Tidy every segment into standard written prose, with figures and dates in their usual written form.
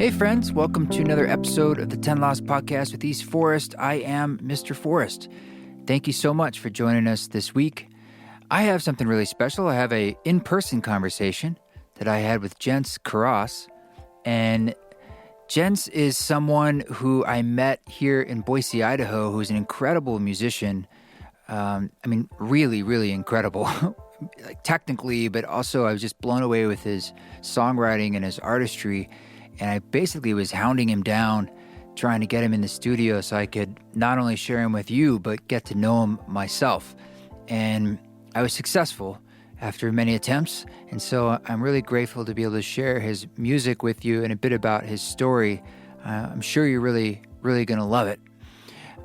Hey friends, welcome to another episode of the 10 Lost Podcast with East Forest. I am Mr. Forrest. Thank you so much for joining us this week. I have something really special. I have a in-person conversation that I had with Jens Kuross. And Jens is someone who I met here in Boise, Idaho, who's an incredible musician. Really, really incredible. Like technically, but also I was just blown away with his songwriting and his artistry. And I basically was hounding him down, trying to get him in the studio so I could not only share him with you, but get to know him myself. And I was successful after many attempts. And so I'm really grateful to be able to share his music with you and a bit about his story. I'm sure you're really, really going to love it.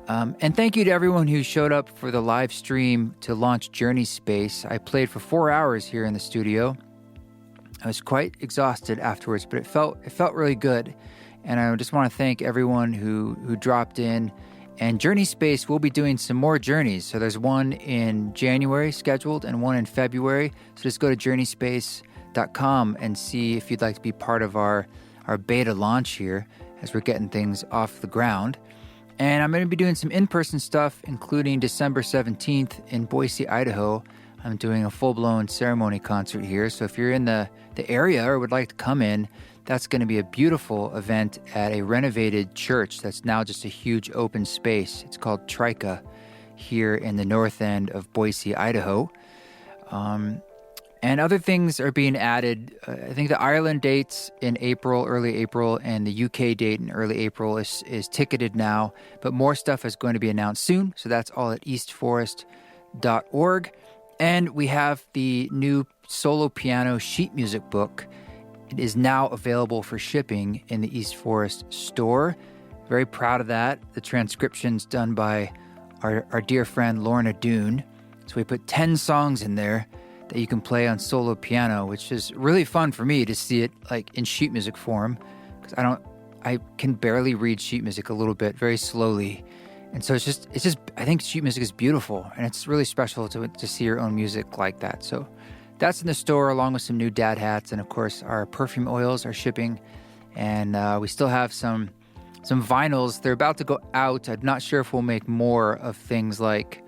And thank you to everyone who showed up for the live stream to launch Journey Space. I played for 4 hours here in the studio. I was quite exhausted afterwards, but it felt really good. And I just want to thank everyone who dropped in. And Journey Space, we'll be doing some more journeys. So there's one in January scheduled and one in February. So just go to journeyspace.com and see if you'd like to be part of our beta launch here as we're getting things off the ground. And I'm going to be doing some in-person stuff, including December 17th in Boise, Idaho. I'm doing a full-blown ceremony concert here. So if you're in the area or would like to come in, that's going to be a beautiful event at a renovated church that's now just a huge open space. It's called Rhye here in the north end of Boise, Idaho. And other things are being added. I think the Ireland dates in April, early April, and the UK date in early April is ticketed now. But more stuff is going to be announced soon. So that's all at eastforest.org. And we have the new solo piano sheet music book. It is now available for shipping in the East Forest store. Very proud of that. The transcription's done by our dear friend Lorna Doone. So we put 10 songs in there that you can play on solo piano, which is really fun for me to see it like in sheet music form, because I can barely read sheet music a little bit, very slowly. And so it's just I think sheet music is beautiful, and it's really special to see your own music like that. So that's in the store, along with some new dad hats, and of course our perfume oils are shipping. And we still have some vinyls. They're about to go out. I'm not sure if we'll make more of things like,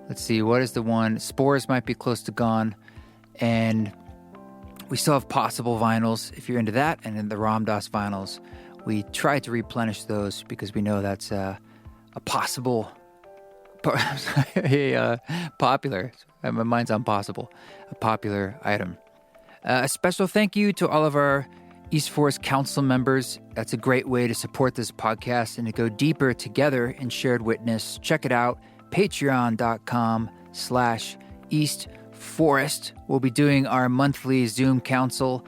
let's see, what is the one? Spores might be close to gone. And we still have Possible vinyls, if you're into that, and then the Ram Dass vinyls. We try to replenish those because we know that's a popular, my mind's on possible, a popular item. A special thank you to all of our East Forest Council members. That's a great way to support this podcast and to go deeper together in shared witness. Check it out, patreon.com/East Forest. We'll be doing our monthly Zoom council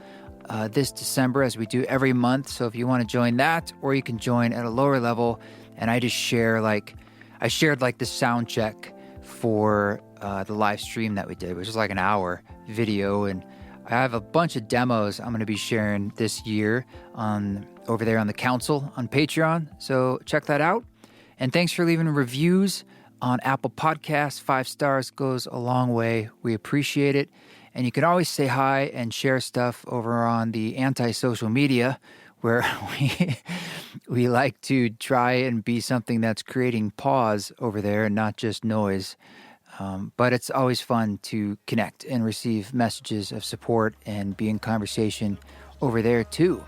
this December, as we do every month. So if you want to join that, or you can join at a lower level. And I just shared the sound check for the live stream that we did, which was like an hour video. And I have a bunch of demos I'm going to be sharing this year over there on the council on Patreon. So check that out. And thanks for leaving reviews on Apple Podcasts. 5 stars goes a long way. We appreciate it. And you can always say hi and share stuff over on the anti-social media, where we like to try and be something that's creating pause over there and not just noise. But it's always fun to connect and receive messages of support and be in conversation over there too.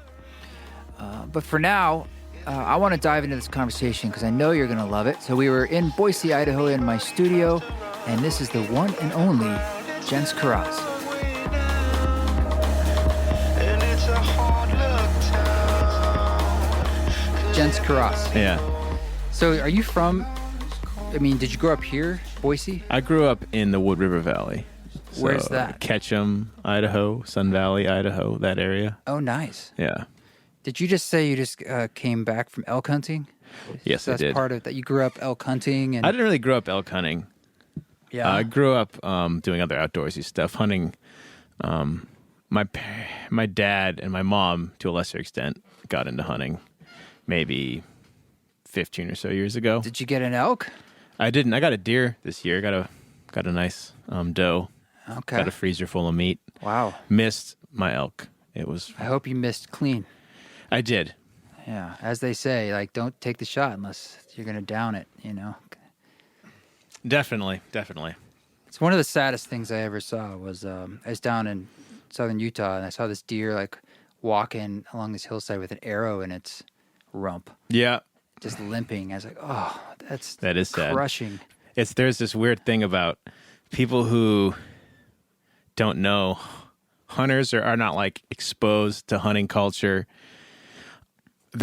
But for now, I want to dive into this conversation because I know you're going to love it. So we were in Boise, Idaho in my studio, and this is the one and only Jens Kuross. Jens Kuross. Yeah. So are you from, did you grow up here, Boise? I grew up in the Wood River Valley. So where's that? Ketchum, Idaho, Sun Valley, Idaho, that area. Oh, nice. Yeah. Did you just say you just came back from elk hunting? Yes, I did. That's part of that. You grew up elk hunting? And I didn't really grow up elk hunting. Yeah. I grew up doing other outdoorsy stuff, hunting. My dad and my mom, to a lesser extent, got into hunting maybe 15 or so years ago. Did you get an elk? I didn't. I got a deer this year. Got a nice doe. Okay. Got a freezer full of meat. Wow. Missed my elk. It was. I hope you missed clean. I did. Yeah, as they say, like, don't take the shot unless you're going to down it, you know? Definitely. It's one of the saddest things I ever saw was I was down in southern Utah, and I saw this deer, like, walking along this hillside with an arrow in its rump. Yeah. Just limping. I was like, oh, that is crushing. Sad. There's this weird thing about people who don't know. Hunters are not, like, exposed to hunting culture.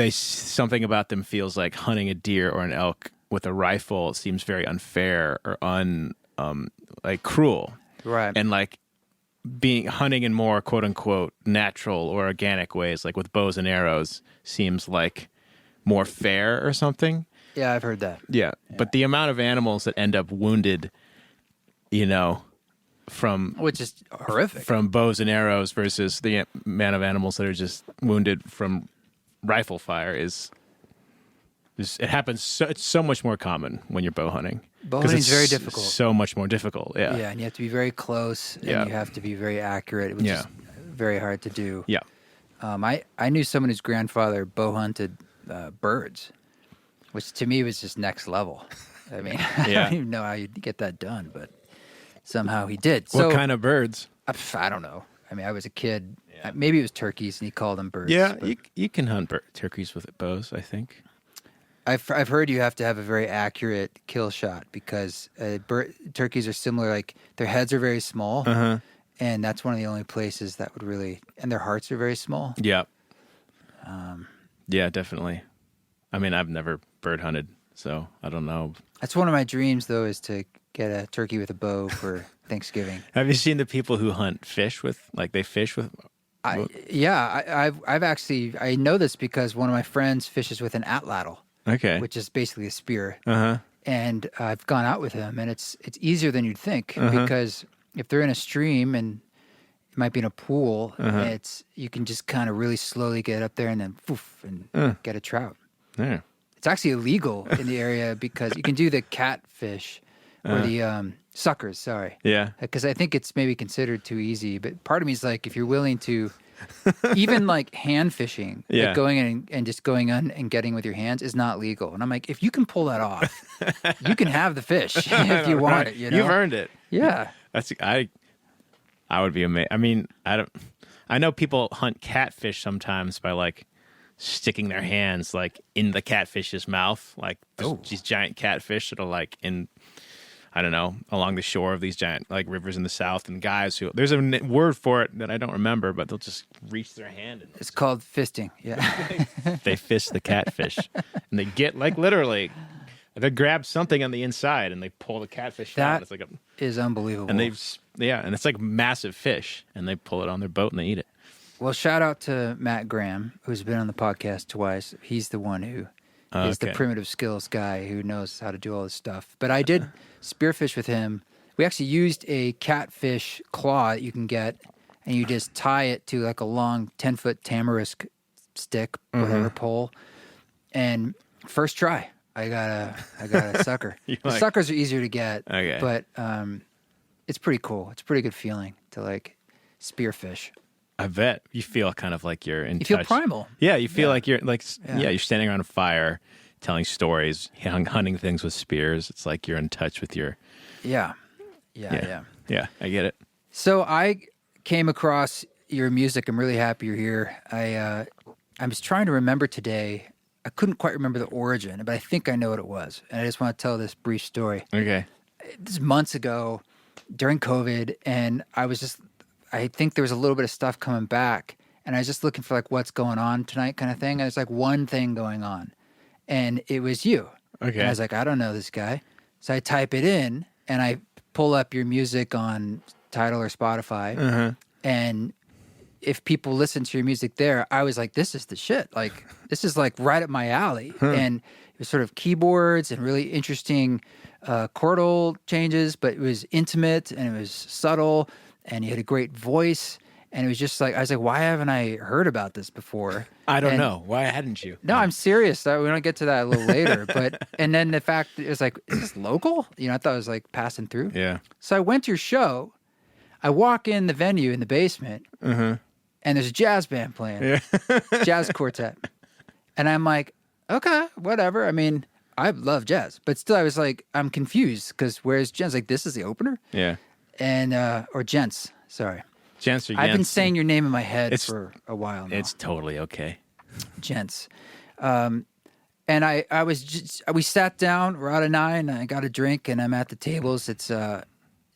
Something about them feels like hunting a deer or an elk with a rifle seems very unfair or like cruel. Right. And like hunting in more quote unquote natural or organic ways, like with bows and arrows, seems like more fair or something. Yeah, I've heard that. Yeah. But the amount of animals that end up wounded, which is horrific, from bows and arrows versus the amount of animals that are just wounded from rifle fire it happens. It's so much more common when you're bow hunting. Bow hunting is very difficult. So much more difficult. Yeah. Yeah, and you have to be very close, and you have to be very accurate, which is very hard to do. Yeah. I knew someone whose grandfather bow hunted birds, which to me was just next level. I mean, I don't even know how you'd get that done, but somehow he did. What kind of birds? I don't know. I mean, I was a kid. Yeah. Maybe it was turkeys, and he called them birds. Yeah, you can hunt turkeys with bows, I think. I've heard you have to have a very accurate kill shot because turkeys are similar. Like, their heads are very small, and that's one of the only places that would really... And their hearts are very small. Yeah. Yeah, definitely. I mean, I've never bird hunted, so I don't know. That's one of my dreams, though, is to get a turkey with a bow for Thanksgiving. Have you seen the people who hunt fish with... Like, they fish with... I've actually... I know this because one of my friends fishes with an atlatl. Okay. Which is basically a spear. And I've gone out with him, and it's easier than you'd think because if they're in a stream and it might be in a pool, you can just kind of really slowly get up there and then poof and get a trout. Yeah. It's actually illegal in the area because you can do the catfish or the suckers. Sorry. Yeah. Because I think it's maybe considered too easy, but part of me is like, if you're willing to. Even like hand fishing, like going in and just going on and getting with your hands is not legal. And I'm like, if you can pull that off, you can have the fish if you want it. You know? You've earned it. Yeah, I would be amazed. I mean, I know people hunt catfish sometimes by like sticking their hands like in the catfish's mouth, like these giant catfish that are like in. I don't know, along the shore of these giant like rivers in the South, and guys who there's a word for it that I don't remember, but they'll just reach their hand. And it's called fisting. Yeah, they fish the catfish, and they get like literally, they grab something on the inside and they pull the catfish out. It's like is unbelievable. And and it's like massive fish, and they pull it on their boat and they eat it. Well, shout out to Matt Graham, who's been on the podcast twice. He's the one who is the primitive skills guy who knows how to do all this stuff. But I did spearfish with him. We actually used a catfish claw that you can get, and you just tie it to like a long 10-foot tamarisk stick, whatever pole. And first try, I got a sucker. The suckers are easier to get, but it's pretty cool. It's a pretty good feeling to like spearfish. I bet you feel kind of like you're in touch. You feel primal. Yeah, you feel like you're like you're standing around a fire, telling stories, hunting things with spears. It's like you're in touch with your. Yeah, I get it. So I came across your music. I'm really happy you're here. I was trying to remember today. I couldn't quite remember the origin, but I think I know what it was, and I just want to tell this brief story. Okay. This is months ago, during COVID, and I think there was a little bit of stuff coming back, and I was just looking for like what's going on tonight kind of thing. And there's like one thing going on, and it was you. Okay. And I was like, I don't know this guy. So I type it in, and I pull up your music on Tidal or Spotify. And if people listen to your music there, I was like, this is the shit. Like, this is like right up my alley. And it was sort of keyboards and really interesting chordal changes, but it was intimate and it was subtle. And you had a great voice, and it was just like, I was like, why haven't I heard about this before? I don't know. Why hadn't you? No, I'm serious. We don't get to that a little later. And then the fact it was like, is this local? You know, I thought it was like passing through. Yeah. So I went to your show. I walk in the venue in the basement, and there's a jazz band playing, jazz quartet. And I'm like, okay, whatever. I mean, I love jazz, but still I was like, I'm confused because where's Jens? Like, this is the opener? Yeah. And, or Jens, sorry. Jens or Jens. I've been saying your name in my head for a while now. It's totally okay. Jens. And we sat down, Rhye and I got a drink, and I'm at the tables. It's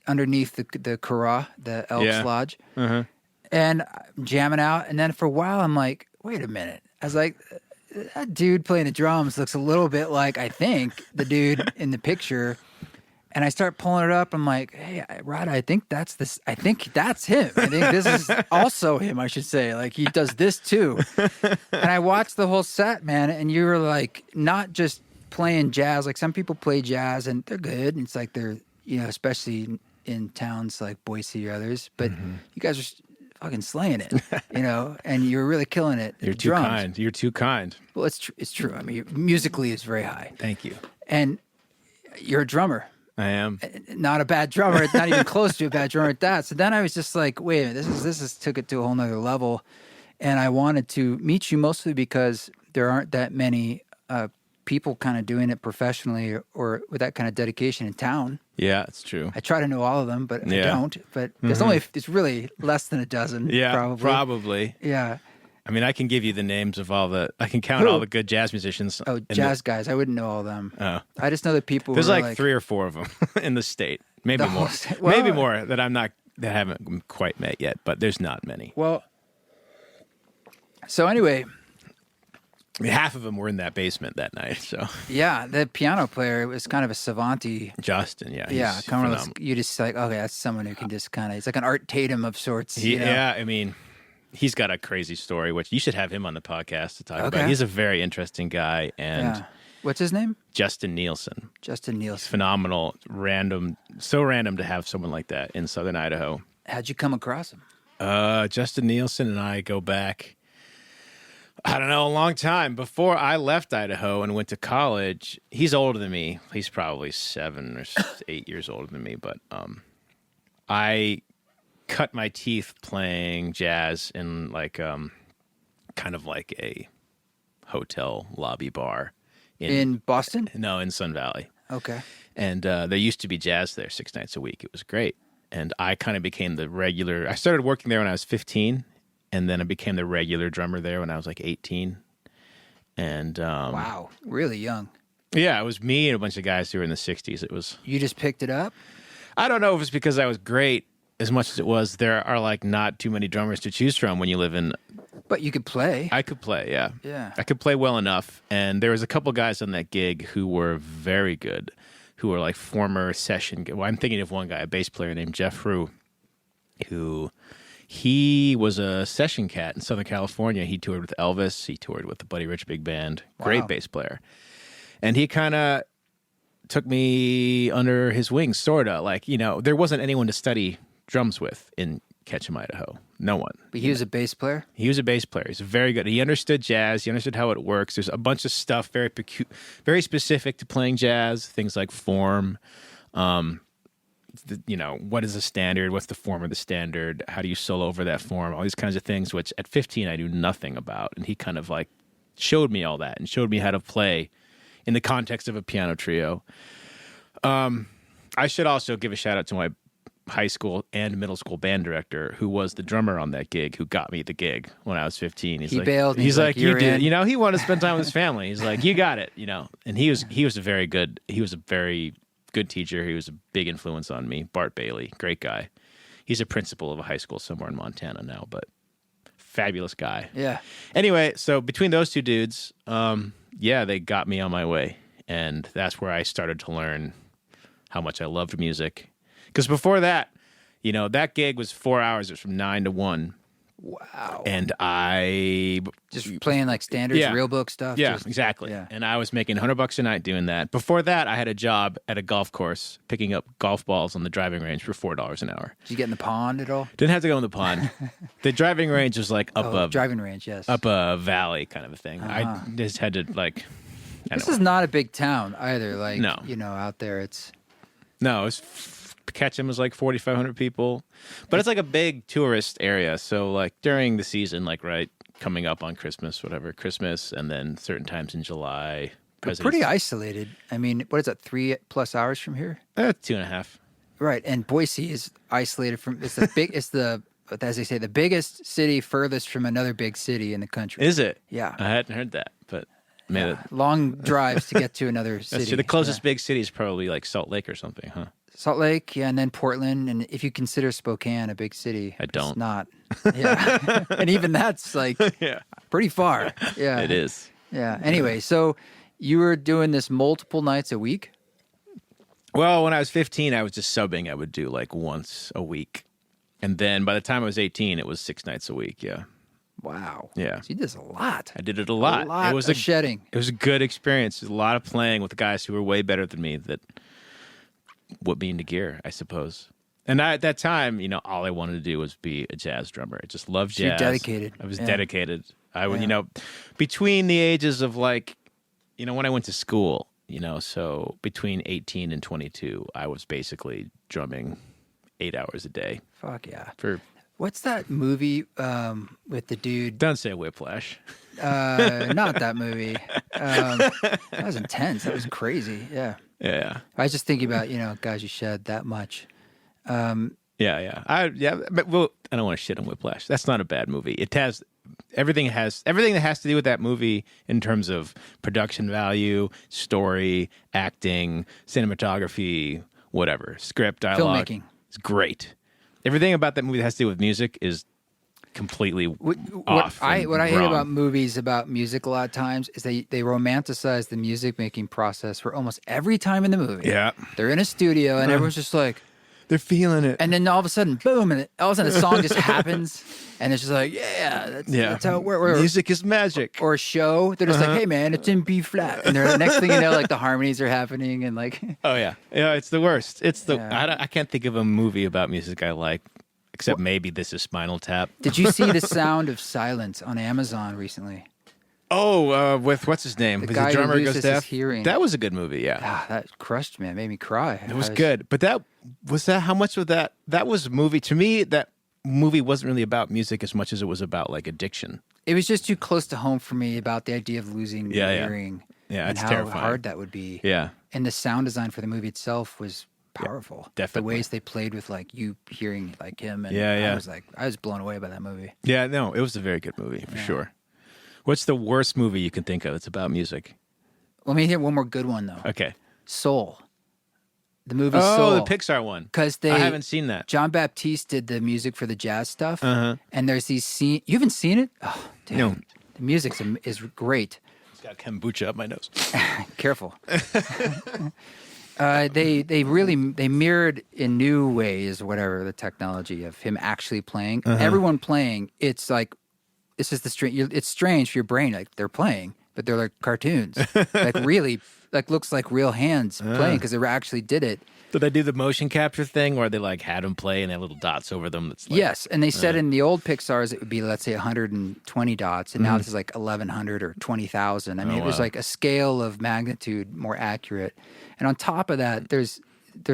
underneath the Kuross, the Elks Lodge. Uh-huh. And I'm jamming out. And then for a while, I'm like, wait a minute. I was like, that dude playing the drums looks a little bit like, I think, the dude in the picture. And I start pulling it up. I'm like, hey, Rhye, I think that's him. I think this is also him, I should say. Like, he does this too. And I watched the whole set, man. And you were like, not just playing jazz. Like, some people play jazz and they're good. And it's like they're, especially in towns like Boise or others. But you guys are fucking slaying it, and you're really killing it. You're too kind. You're too kind. Well, it's true. I mean, musically is very high. Thank you. And you're a drummer. I am. Not a bad drummer, not even close to a bad drummer at that. So then I was just like, wait a minute, this is took it to a whole nother level. And I wanted to meet you mostly because there aren't that many people kind of doing it professionally or with that kind of dedication in town. Yeah, it's true. I try to know all of them, but I don't. But it's really less than a dozen. Yeah, probably. Yeah. I mean, I can give you the names of I can count all the good jazz musicians. Oh, jazz guys. I wouldn't know all of them. Oh. I just know the people. There's like 3 or 4 of them in the state. Maybe more. Well, maybe more that I haven't quite met yet, but there's not many. Well, so anyway. I mean, half of them were in that basement that night. So yeah, the piano player was kind of a savant-y. Justin, yeah. Yeah, kind of you just like, okay, that's someone who can just kind of, it's like an Art Tatum of sorts. Yeah, I mean, he's got a crazy story, which you should have him on the podcast to talk about. He's a very interesting guy. And what's his name? Justin Nielsen. Justin Nielsen. Phenomenal, so random to have someone like that in Southern Idaho. How'd you come across him? Justin Nielsen and I go back, I don't know, a long time. Before I left Idaho and went to college, he's older than me. He's probably 7 or 8 years older than me. But I cut my teeth playing jazz in like kind of like a hotel lobby bar. In Boston? No, in Sun Valley. Okay. And there used to be jazz there 6 nights a week. It was great. And I kind of became the regular. I started working there when I was 15. And then I became the regular drummer there when I was like 18. And wow, really young. Yeah, it was me and a bunch of guys who were in the 60s. It was. You just picked it up? I don't know if it's because I was great as much as it was. There are like not too many drummers to choose from when you live in. But you could play. I could play, yeah. Yeah. I could play well enough. And there was a couple guys on that gig who were very good, who were like former session. Well, I'm thinking of one guy, a bass player named Jeff Rhye, who. He was a session cat in Southern California. He toured with Elvis. He toured with the Buddy Rich Big Band. Great bass player. And he kind of took me under his wings, sort of. Like, there wasn't anyone to study drums with in Ketchum, Idaho. No one. But he was a bass player? He was a bass player. He's very good. He understood jazz. He understood how it works. There's a bunch of stuff very specific to playing jazz, things like form, what is a standard? What's the form of the standard? How do you solo over that form? All these kinds of things, which at 15 I knew nothing about. And he kind of like showed me all that and showed me how to play in the context of a piano trio. I should also give a shout out to my high school and middle school band director, who was the drummer on that gig, who got me the gig when I was 15. He bailed. He's like, you did. He wanted to spend time with his family. He's like, you got it. And he was a very good teacher. He was a big influence on me. Bart Bailey, great guy. He's a principal of a high school somewhere in Montana now, but fabulous guy. Yeah. Anyway, so between those two dudes, they got me on my way. And that's where I started to learn how much I loved music. Because before that, that gig was 4 hours. It was from 9 to 1. Wow. And I... Just playing like standards, real book stuff? Yeah, exactly. Yeah. And I was making $100 a night doing that. Before that, I had a job at a golf course picking up golf balls on the driving range for $4 an hour. Did you get in the pond at all? Didn't have to go in the pond. The driving range was like driving range, yes. Up a valley kind of a thing. Uh-huh. I just had to like... This is not a big town either. Like, no. Out there it's... No, Ketchum was like 4,500 people, but it's like a big tourist area. So like during the season, like coming up on Christmas, whatever, Christmas, and then certain times in July. But pretty isolated. I mean, what is that, 3+ hours from here? 2.5. Right, and Boise is isolated from, it's the, as they say, the biggest city furthest from another big city in the country. Is it? Yeah. I hadn't heard that, but long drives to get to another city. The closest big city is probably like Salt Lake or something, huh? Salt Lake, yeah, and then Portland, and if you consider Spokane a big city, I don't. It's not. Yeah, and even that's like pretty far. Yeah, it is. Yeah. Anyway, so you were doing this multiple nights a week? Well, when I was 15, I was just subbing. I would do like once a week, and then by the time I was 18, it was 6 nights a week. Yeah. Wow. Yeah. So you did this a lot. I did it a lot. It was shedding. It was a good experience. A lot of playing with guys who were way better than me that put me into gear, I suppose. And at that time, all I wanted to do was be a jazz drummer. I just loved jazz. You're dedicated. I was dedicated. I would, between the ages of like, when I went to school, so between 18 and 22, I was basically drumming 8 hours a day. Fuck yeah. What's that movie with the dude? Don't say Whiplash. Not that movie. That was intense. That was crazy. Yeah. Yeah. I was just thinking about, guys, you shed that much. But I don't want to shit on Whiplash. That's not a bad movie. It has everything that has to do with that movie in terms of production value, story, acting, cinematography, whatever, script, dialogue. Filmmaking. It's great. Everything about that movie that has to do with music is completely off. What I hate about movies about music a lot of times is they romanticize the music making process for almost every time in the movie. Yeah. They're in a studio and everyone's just like, they're feeling it. And then all of a sudden, boom, and all of a sudden the song just happens and it's just like, that's how it works. Music is magic. Or a show, they're just like, hey man, it's in B flat. And the next thing you know, like the harmonies are happening and like. Oh yeah. Yeah, it's the worst. I can't think of a movie about music I like. Except maybe This Is Spinal Tap. Did you see The Sound of Silence on Amazon recently? Oh, with what's his name? The guy drummer who loses goes deaf. his hearing. That was a good movie, yeah. That crushed me. It made me cry. It was good. But how much of that? That was a movie. To me, that movie wasn't really about music as much as it was about like addiction. It was just too close to home for me about the idea of losing your hearing. Yeah, and it's how terrifying. hard that would be. Yeah. And the sound design for the movie itself was powerful. Yeah, definitely. The ways they played with like you hearing like him and I was blown away by that movie. Yeah, no, it was a very good movie for sure. What's the worst movie you can think of that's about music? Let me hear one more good one though. Okay. Soul. The movie Soul. Oh, the Pixar one. Because I haven't seen that. John Baptiste did the music for the jazz stuff. And there's these scenes. You haven't seen it? Oh, dude. No. The music is great. It's got kombucha up my nose. Careful. They mirrored in new ways, whatever the technology of him actually playing. Everyone playing, it's like, this is it's strange for your brain. Like they're playing, but they're like cartoons. Like really, like looks like real hands playing because they actually did it. Did they do the motion capture thing where they like had them play and they had little dots over them? That's like, yes, and they said in the old Pixar's it would be, let's say, 120 dots, and now this is like 1,100 or 20,000. I mean, it was like a scale of magnitude more accurate. And on top of that, there's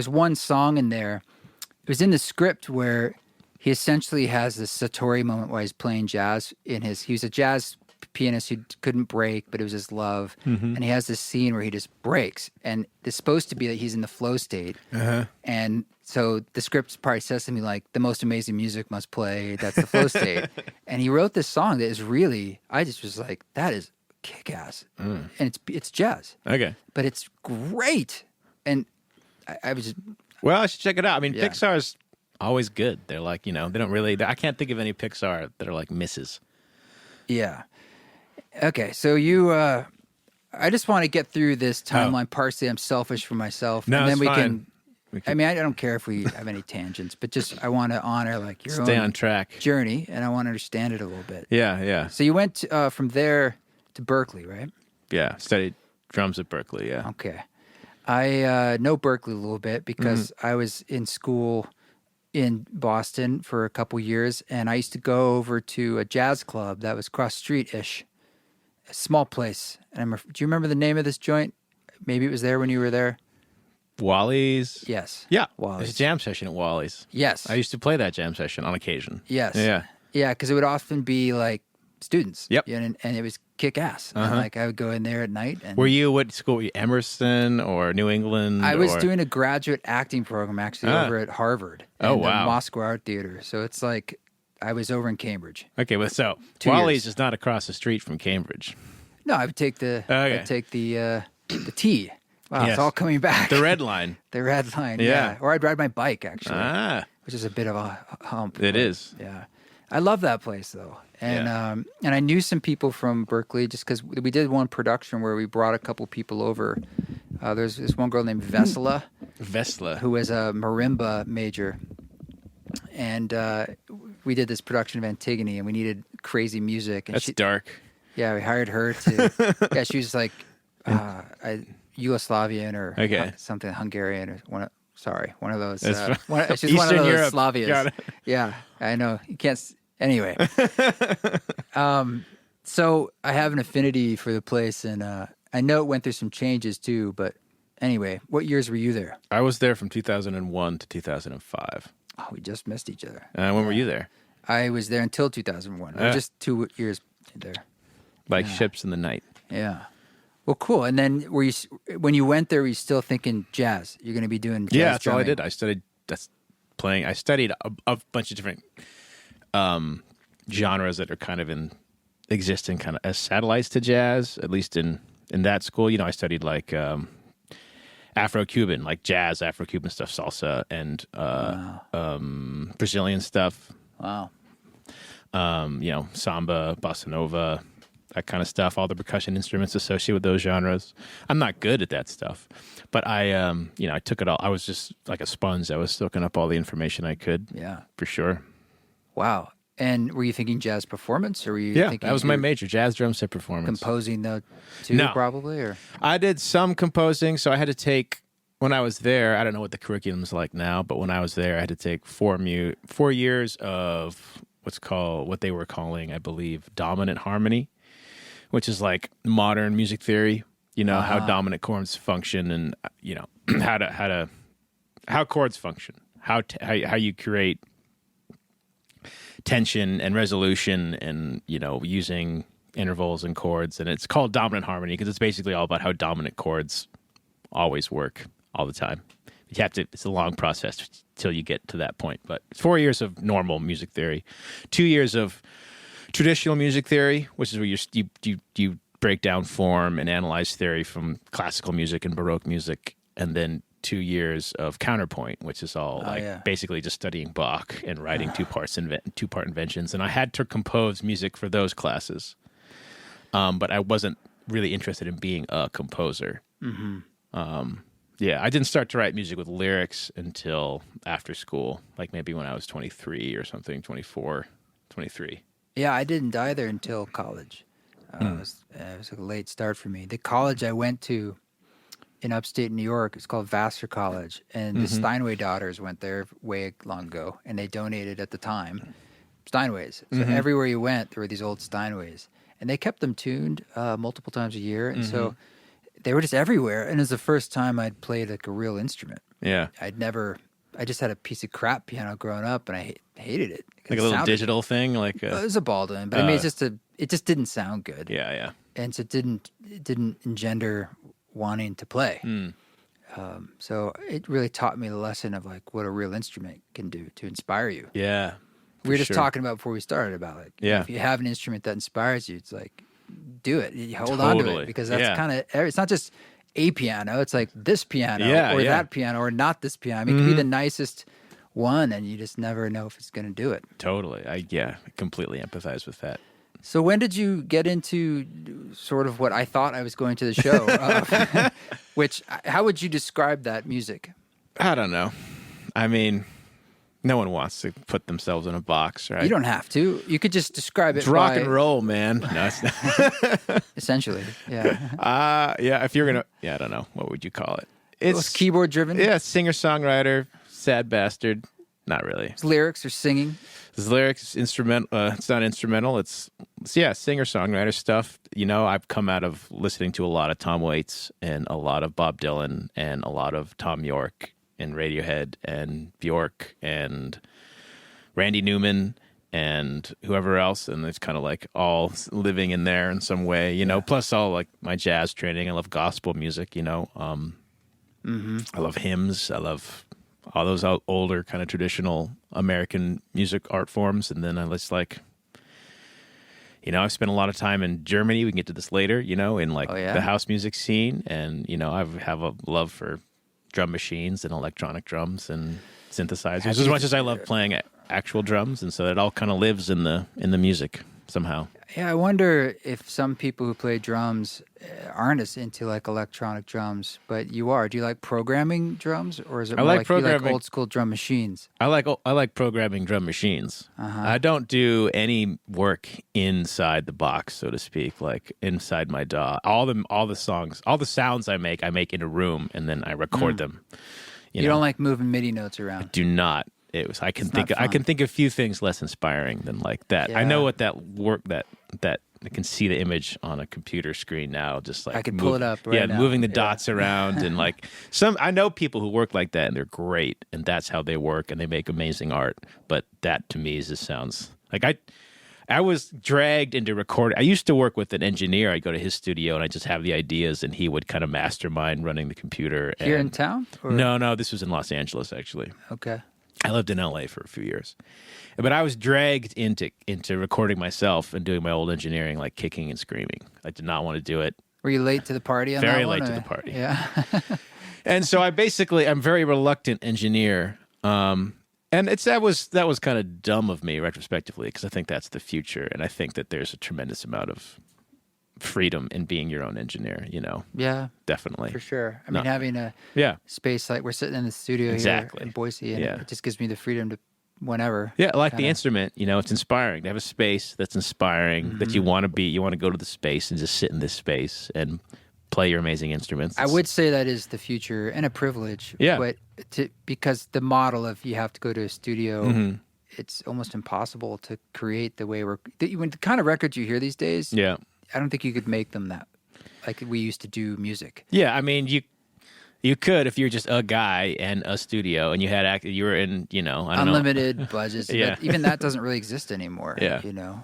one song in there. It was in the script where he essentially has this Satori moment while he's playing jazz. He was a jazz pianist who couldn't break, but it was his love. And he has this scene where he just breaks, and it's supposed to be that he's in the flow state. And so the script probably says something like, the most amazing music must play, that's the flow state. And he wrote this song that is really, I just was like, that is kick-ass. And it's jazz. Okay. But it's great. And I was just... Well, I should check it out. I mean, Pixar's always good. They're like, they don't really... I can't think of any Pixar that are like misses. Yeah. Okay, so I just want to get through this timeline. Partially, I'm selfish for myself. No, and then it's fine. I mean, I don't care if we have any tangents, but just I want to honor like your Stay own on track. journey, and I want to understand it a little bit. Yeah. So you went from there to Berklee, right? Yeah, studied drums at Berklee, yeah. Okay. I know Berklee a little bit because I was in school in Boston for a couple years, and I used to go over to a jazz club that was cross street-ish, a small place. And do you remember the name of this joint? Maybe it was there when you were there. Wally's? Yes. Yeah. Wally's. There's a jam session at Wally's. Yes. I used to play that jam session on occasion. Yes. Yeah. Yeah, because it would often be like students. Yep. And it was kick ass. And like I would go in there at night. And What school were you? Emerson or New England? I was doing a graduate acting program actually over at Harvard. Oh, and wow. the Moscow Art Theater. So it's like I was over in Cambridge. Okay, well, so 2 Wally's years. is not across the street from Cambridge. No, I would take the Okay. I'd take the T. Wow, Yes. it's all coming back. The red line. The red line. Yeah. Or I'd ride my bike actually, Ah, which is a bit of a hump. it but, is. Yeah. I love that place though. And and I knew some people from Berklee just because we did one production where we brought a couple people over. There's this one girl named Vesela Vesla. who was a marimba major. And we did this production of Antigone and we needed crazy music. And That's dark. yeah, we hired her to, yeah, she was like Yugoslavian or Okay. something, Hungarian or one of those. That's She's one of Eastern those Europe. Slavias. Got it. Yeah, I know. You can't. Anyway, so I have an affinity for the place, and I know it went through some changes too. But anyway, what years were you there? I was there from 2001 to 2005. Oh, we just missed each other. When were you there? I was there until 2001. Just 2 years there. Like ships in the night. Yeah. Well, cool. And then when you went there, were you still thinking jazz? You're going to be doing jazz Yeah, that's all I drumming? did. I studied playing. I studied a bunch of different genres that are kind of existing kind of as satellites to jazz, at least in that school. You know, I studied like Afro-Cuban, like jazz, Afro-Cuban stuff, salsa, and Brazilian stuff. Wow. You know, samba, bossa nova, that kind of stuff, all the percussion instruments associated with those genres. I'm not good at that stuff, but I took it all. I was just like a sponge. I was soaking up all the information I could. Yeah. For sure. Wow. And were you thinking jazz performance, or were you Yeah, thinking that was my you're major, jazz drum set performance. composing the two No. probably, or I did some composing, so I had to take, when I was there, I don't know what the curriculum's like now, but when I was there, I had to take 4 years of what they were calling, I believe, dominant harmony, which is like modern music theory, you know, how dominant chords function and, you know, how chords function, how you create tension and resolution and, you know, using intervals and chords. And it's called dominant harmony because it's basically all about how dominant chords always work all the time. It's a long process till you get to that point. But it's 4 years of normal music theory, 2 years of traditional music theory, which is where you break down form and analyze theory from classical music and Baroque music, and then 2 years of counterpoint, which is all basically just studying Bach and writing two-part inventions. And I had to compose music for those classes, but I wasn't really interested in being a composer. Mm-hmm. Yeah, I didn't start to write music with lyrics until after school, like maybe when I was 23 or something, 24, 23. yeah, I didn't either until college. It was a late start for me. The college I went to in upstate New York, it's called Vassar College, and the Steinway daughters went there way long ago, and they donated at the time Steinways. So everywhere you went, there were these old Steinways, and they kept them tuned multiple times a year, and so they were just everywhere. And it was the first time I'd played like a real instrument. Yeah. I just had a piece of crap piano growing up, and I hated it. Like a little digital thing? Like It was a Baldwin, but I mean, it just didn't sound good. Yeah. And so it didn't engender wanting to play. So it really taught me the lesson of like what a real instrument can do to inspire you. Yeah. We were just sure. talking about before we started about like, if you have an instrument that inspires you, it's like, do it. You hold on to Totally. it, because that's kind of, it's not just a piano. It's like this piano or that piano or not this piano. I mean, it could be the nicest one, and you just never know if it's going to do it. Totally. I completely empathize with that. So when did you get into sort of what I thought I was going to the show? How would you describe that music? I don't know. I mean, no one wants to put themselves in a box, right? You don't have to. You could just describe it. It's rock and roll, man. No, it's not. Essentially, yeah. If you're going to, I don't know. What would you call it? It's keyboard driven. Yeah, singer-songwriter, sad bastard. Not really. It's lyrics or singing. His lyrics, instrumental. It's not instrumental. It's singer-songwriter stuff. You know, I've come out of listening to a lot of Tom Waits and a lot of Bob Dylan and a lot of Tom York and Radiohead and Bjork and Randy Newman and whoever else, and it's kind of like all living in there in some way, you know. Plus all like my jazz training. I love gospel music, you know. I love hymns. I love all those older kind of traditional American music art forms, and then I just like, you know, I've spent a lot of time in Germany. We can get to this later, you know, in like the house music scene, and you know, I have a love for drum machines and electronic drums and synthesizers as much as I love playing actual drums, and so it all kind of lives in the music somehow. Yeah, I wonder if some people who play drums aren't as into like electronic drums, but you are. Do you like programming drums, or is it more like you like old school drum machines? I like programming drum machines. I don't do any work inside the box, so to speak, like inside my DAW. All the songs, all the sounds I make in a room, and then I record them. You know? Don't like moving MIDI notes around. I do not. I can think of a few things less inspiring than like that. Yeah. I know what that work that I can see the image on a computer screen now, just like I can pull it up right now. Moving the dots around and like I know people who work like that and they're great, and that's how they work and they make amazing art. But that to me just sounds like I was dragged into recording. I used to work with an engineer. I'd go to his studio and I just have the ideas, and he would kind of mastermind running the computer. Here in town? Or? No, this was in Los Angeles actually. Okay. I lived in LA for a few years, but I was dragged into recording myself and doing my old engineering, like kicking and screaming. I did not want to do it. Were you late to the party on Very that one? late to the party. Yeah. And so I'm very reluctant engineer. And that was kind of dumb of me retrospectively, because I think that's the future, and I think that there's a tremendous amount of freedom in being your own engineer, you know. Yeah, definitely, for sure. I mean, having a space like we're sitting in the studio here in Boise, and it just gives me the freedom to whenever. Yeah, like the instrument, you know, it's inspiring to have a space that's inspiring, that you want to go to the space and just sit in this space and play your amazing instruments. I would say that is the future and a privilege. Yeah, but because the model of you have to go to a studio. It's almost impossible to create the way the kind of records you hear these days. Yeah. I don't think you could make them that like we used to do music. Yeah, I mean, you could if you're just a guy and a studio and you were in, you know, I don't unlimited budgets. But even that doesn't really exist anymore. Yeah. You know,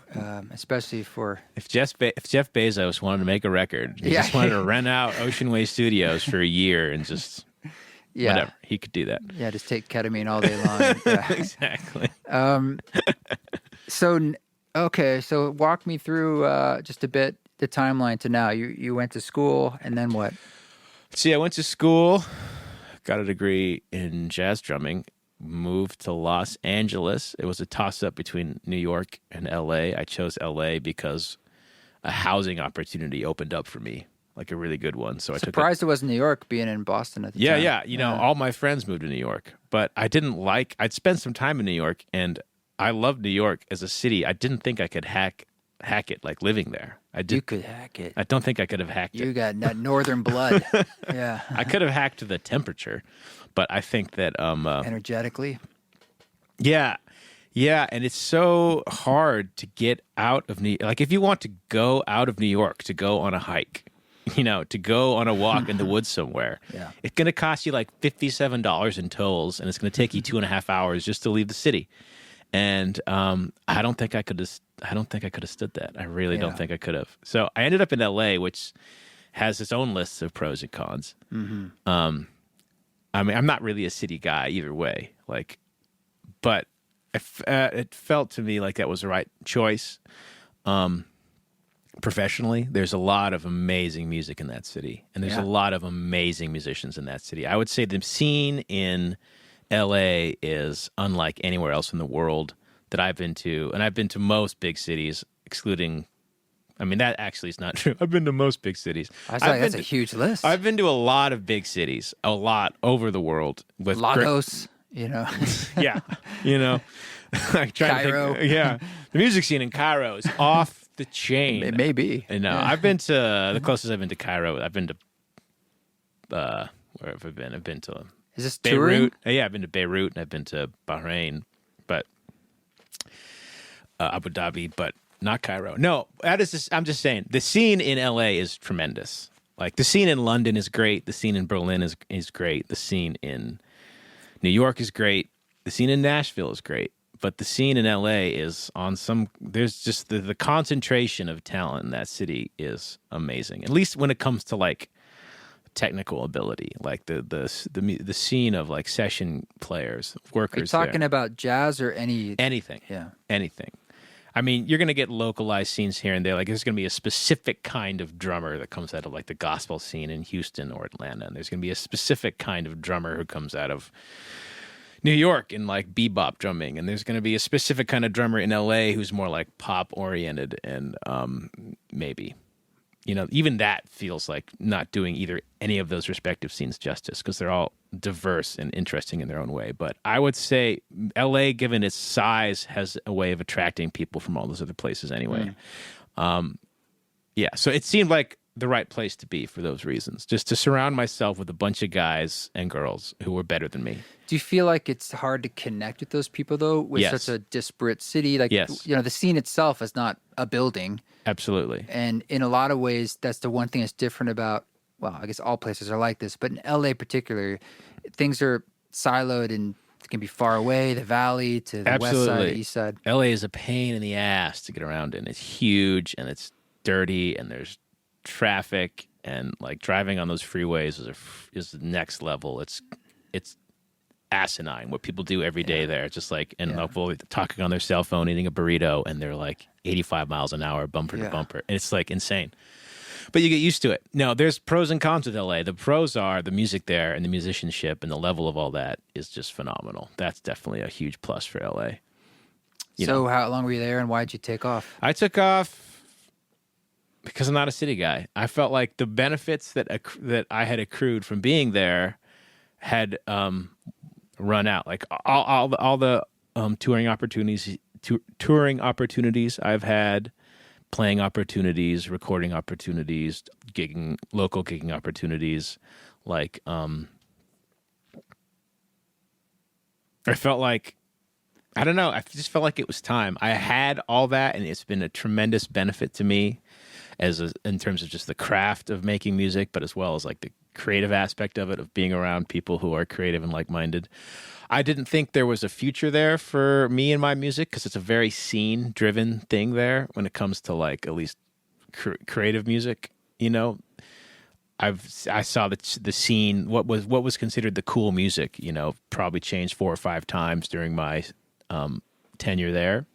especially for if Jeff Bezos wanted to make a record, he just wanted to rent out Ocean Way Studios for a year and just whatever, he could do that. Yeah, just take ketamine all day long. Yeah. Exactly. So walk me through just a bit the timeline to now. You went to school, and then what? See, I went to school, got a degree in jazz drumming, moved to Los Angeles. It was a toss-up between New York and L.A. I chose L.A. because a housing opportunity opened up for me, like a really good one. So surprised it wasn't New York, being in Boston at the time. Yeah. You know, all my friends moved to New York, but I'd spent some time in New York, and I loved New York as a city. I didn't think I could hack it, like living there. You could hack it. I don't think I could have hacked it. You got that northern blood. Yeah. I could have hacked the temperature, but I think that energetically. Yeah, and it's so hard to get out of New York. Like if you want to go out of New York to go on a hike, you know, to go on a walk in the woods somewhere, it's going to cost you like $57 in tolls, and it's going to take you 2.5 hours just to leave the city. And I don't think I could have stood that. I really don't think I could have. So I ended up in L.A., which has its own lists of pros and cons. I mean, I'm not really a city guy either way. Like, but it felt to me like that was the right choice. Professionally, there's a lot of amazing music in that city, and there's a lot of amazing musicians in that city. I would say the scene in LA is unlike anywhere else in the world that I've been to. And I've been to most big cities, excluding, I mean, that actually is not true. I've been to most big cities. That's a huge list. I've been to a lot of big cities, a lot over the world. With Lagos, you know. Yeah, you know. Cairo. The music scene in Cairo is off the chain. It may be. No, I've been to, the closest I've been to Cairo, I've been to, where have I been? I've been to Is this Beirut? touring? Yeah, I've been to Beirut and I've been to Bahrain, but Abu Dhabi, but not Cairo. No, I'm just saying the scene in LA is tremendous. Like the scene in London is great. The scene in Berlin is great. The scene in New York is great. The scene in Nashville is great. But the scene in LA is on some. There's just the concentration of talent in that city is amazing. At least when it comes to like technical ability, like the scene of like session players, workers. Are you talking about jazz or anything? Yeah, anything. I mean, you're going to get localized scenes here and there. Like, there's going to be a specific kind of drummer that comes out of, like, the gospel scene in Houston or Atlanta. And there's going to be a specific kind of drummer who comes out of New York in, like, bebop drumming. And there's going to be a specific kind of drummer in L.A. who's more, like, pop-oriented. And maybe, you know, even that feels like not doing either any of those respective scenes justice because they're all diverse and interesting in their own way. But I would say LA, given its size, has a way of attracting people from all those other places anyway. Yeah, so it seemed like the right place to be for those reasons, just to surround myself with a bunch of guys and girls who were better than me. Do you feel like it's hard to connect with those people, though, with such a disparate city? Like, you know, the scene itself is not a building. Absolutely. And in a lot of ways, that's the one thing that's different about, well, I guess all places are like this, but in LA particular, things are siloed and it can be far away, the valley to the west side, the east side. LA is a pain in the ass to get around in. It's huge and it's dirty and there's traffic and like driving on those freeways is the next level. It's asinine what people do every day there. Just like talking on their cell phone, eating a burrito, and they're like 85 miles an hour, bumper to bumper. And it's like insane. But you get used to it. No, there's pros and cons with LA. The pros are the music there and the musicianship and the level of all that is just phenomenal. That's definitely a huge plus for LA. So how long were you there and why'd you take off? I took off because I'm not a city guy. I felt like the benefits that I had accrued from being there had run out. Like all the touring opportunities I've had, playing opportunities, recording opportunities, local gigging opportunities. Like, I felt like, I don't know, I just felt like it was time. I had all that, and it's been a tremendous benefit to me in terms of just the craft of making music, but as well as like the creative aspect of it, of being around people who are creative and like-minded. I didn't think there was a future there for me and my music because it's a very scene-driven thing there when it comes to like at least creative music. You know, I saw the scene, what was considered the cool music. You know, probably changed 4 or 5 times during my tenure there.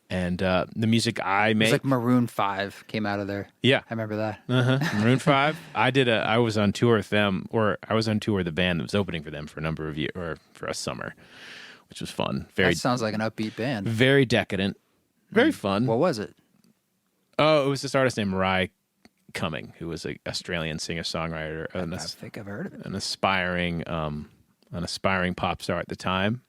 And the music I made, it was like Maroon 5 came out of there. Yeah, I remember that. Maroon 5. I was on tour with them, or I was on tour with the band that was opening for them for a number of years, or for a summer, which was fun. That sounds like an upbeat band. Very decadent, very fun. What was it? Oh, it was this artist named Rhye Cumming, who was an Australian singer-songwriter. I think I've heard of it. An aspiring pop star at the time.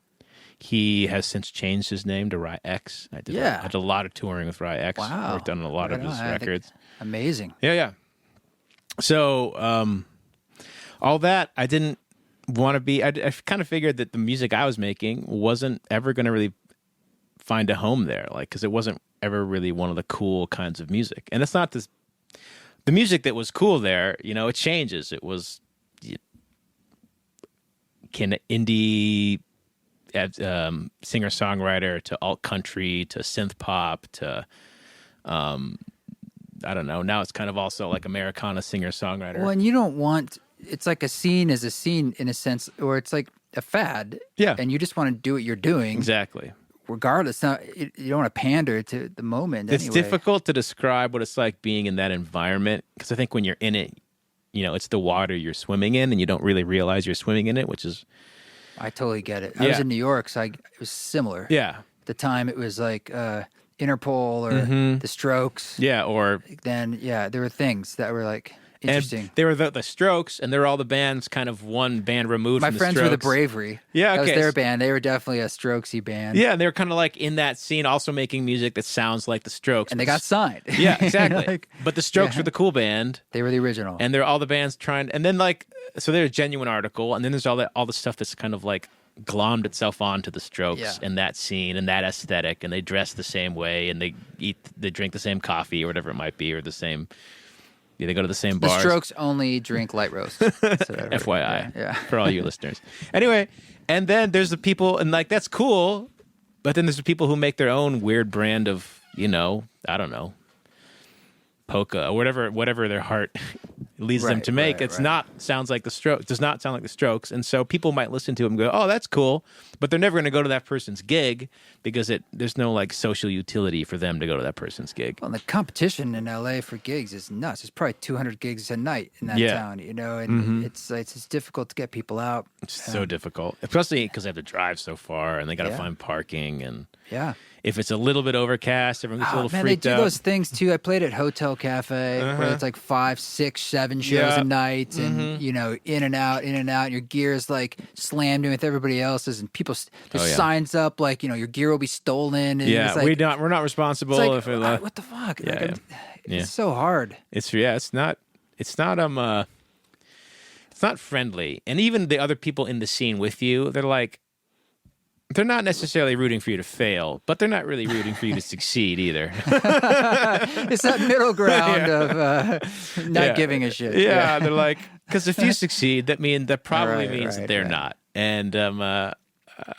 He has since changed his name to Rhye X. I did a lot of touring with Rhye X. Wow. Worked on a lot of his records. Amazing. Yeah. So all that, I didn't want to be... I kind of figured that the music I was making wasn't ever going to really find a home there, like, because it wasn't ever really one of the cool kinds of music. And it's not this... The music that was cool there, you know, it changes. It was indie... singer-songwriter to alt country to synth pop to I don't know, now it's kind of also like Americana singer-songwriter. Well, and you don't want, it's like a scene is a scene in a sense, or it's like a fad. Yeah. And you just want to do what you're doing. Exactly. Regardless, you don't want to pander to the moment. It's difficult to describe what it's like being in that environment, because I think when you're in it, you know, it's the water you're swimming in and you don't really realize you're swimming in it, which is... I totally get it. I was in New York, so it was similar. Yeah. At the time, it was like Interpol or The Strokes. Yeah, or... Then, there were things that were like interesting. And they were the Strokes, and they're all the bands kind of one band removed from the Strokes. My friends were the Bravery. Yeah, okay. That was their band. They were definitely a Strokesy band. Yeah, and they were kind of like in that scene also making music that sounds like the Strokes. And they got signed. Yeah, exactly. But the Strokes were the cool band. They were the original. And they're all the bands trying... And then like... So there's a genuine article, and then there's all the stuff that's kind of like glommed itself onto the Strokes and that scene and that aesthetic, and they dress the same way, and they drink the same coffee or whatever it might be, or the same... Yeah, they go to the same bars. The Strokes only drink light roast. FYI, for all you listeners. Anyway, and then there's the people, and like that's cool, But then there's the people who make their own weird brand of, I don't know, polka or whatever their heart leads them to make. Does not sound like the Strokes. And so people might listen to them and go, oh, that's cool. But they're never going to go to that person's gig because there's no like social utility for them to go to that person's gig. Well, and the competition in LA for gigs is nuts. There's probably 200 gigs a night in that town, and it's difficult to get people out. It's so difficult, especially because they have to drive so far and they got to find parking. And if it's a little bit overcast, everyone gets a little freaked out. They do those things too. I played at Hotel Cafe where it's like 5, 6, 7 shows a night, and in and out, and your gear is like slammed in with everybody else's, and people there's signs up like your gear will be stolen. And it's like, we're not responsible. It's like, what the fuck? It's so hard. It's not friendly, and even the other people in the scene with you, they're not necessarily rooting for you to fail, but they're not really rooting for you to succeed either. It's that middle ground of not giving a shit. Yeah, they're like, because if you succeed, that probably means that they're not. And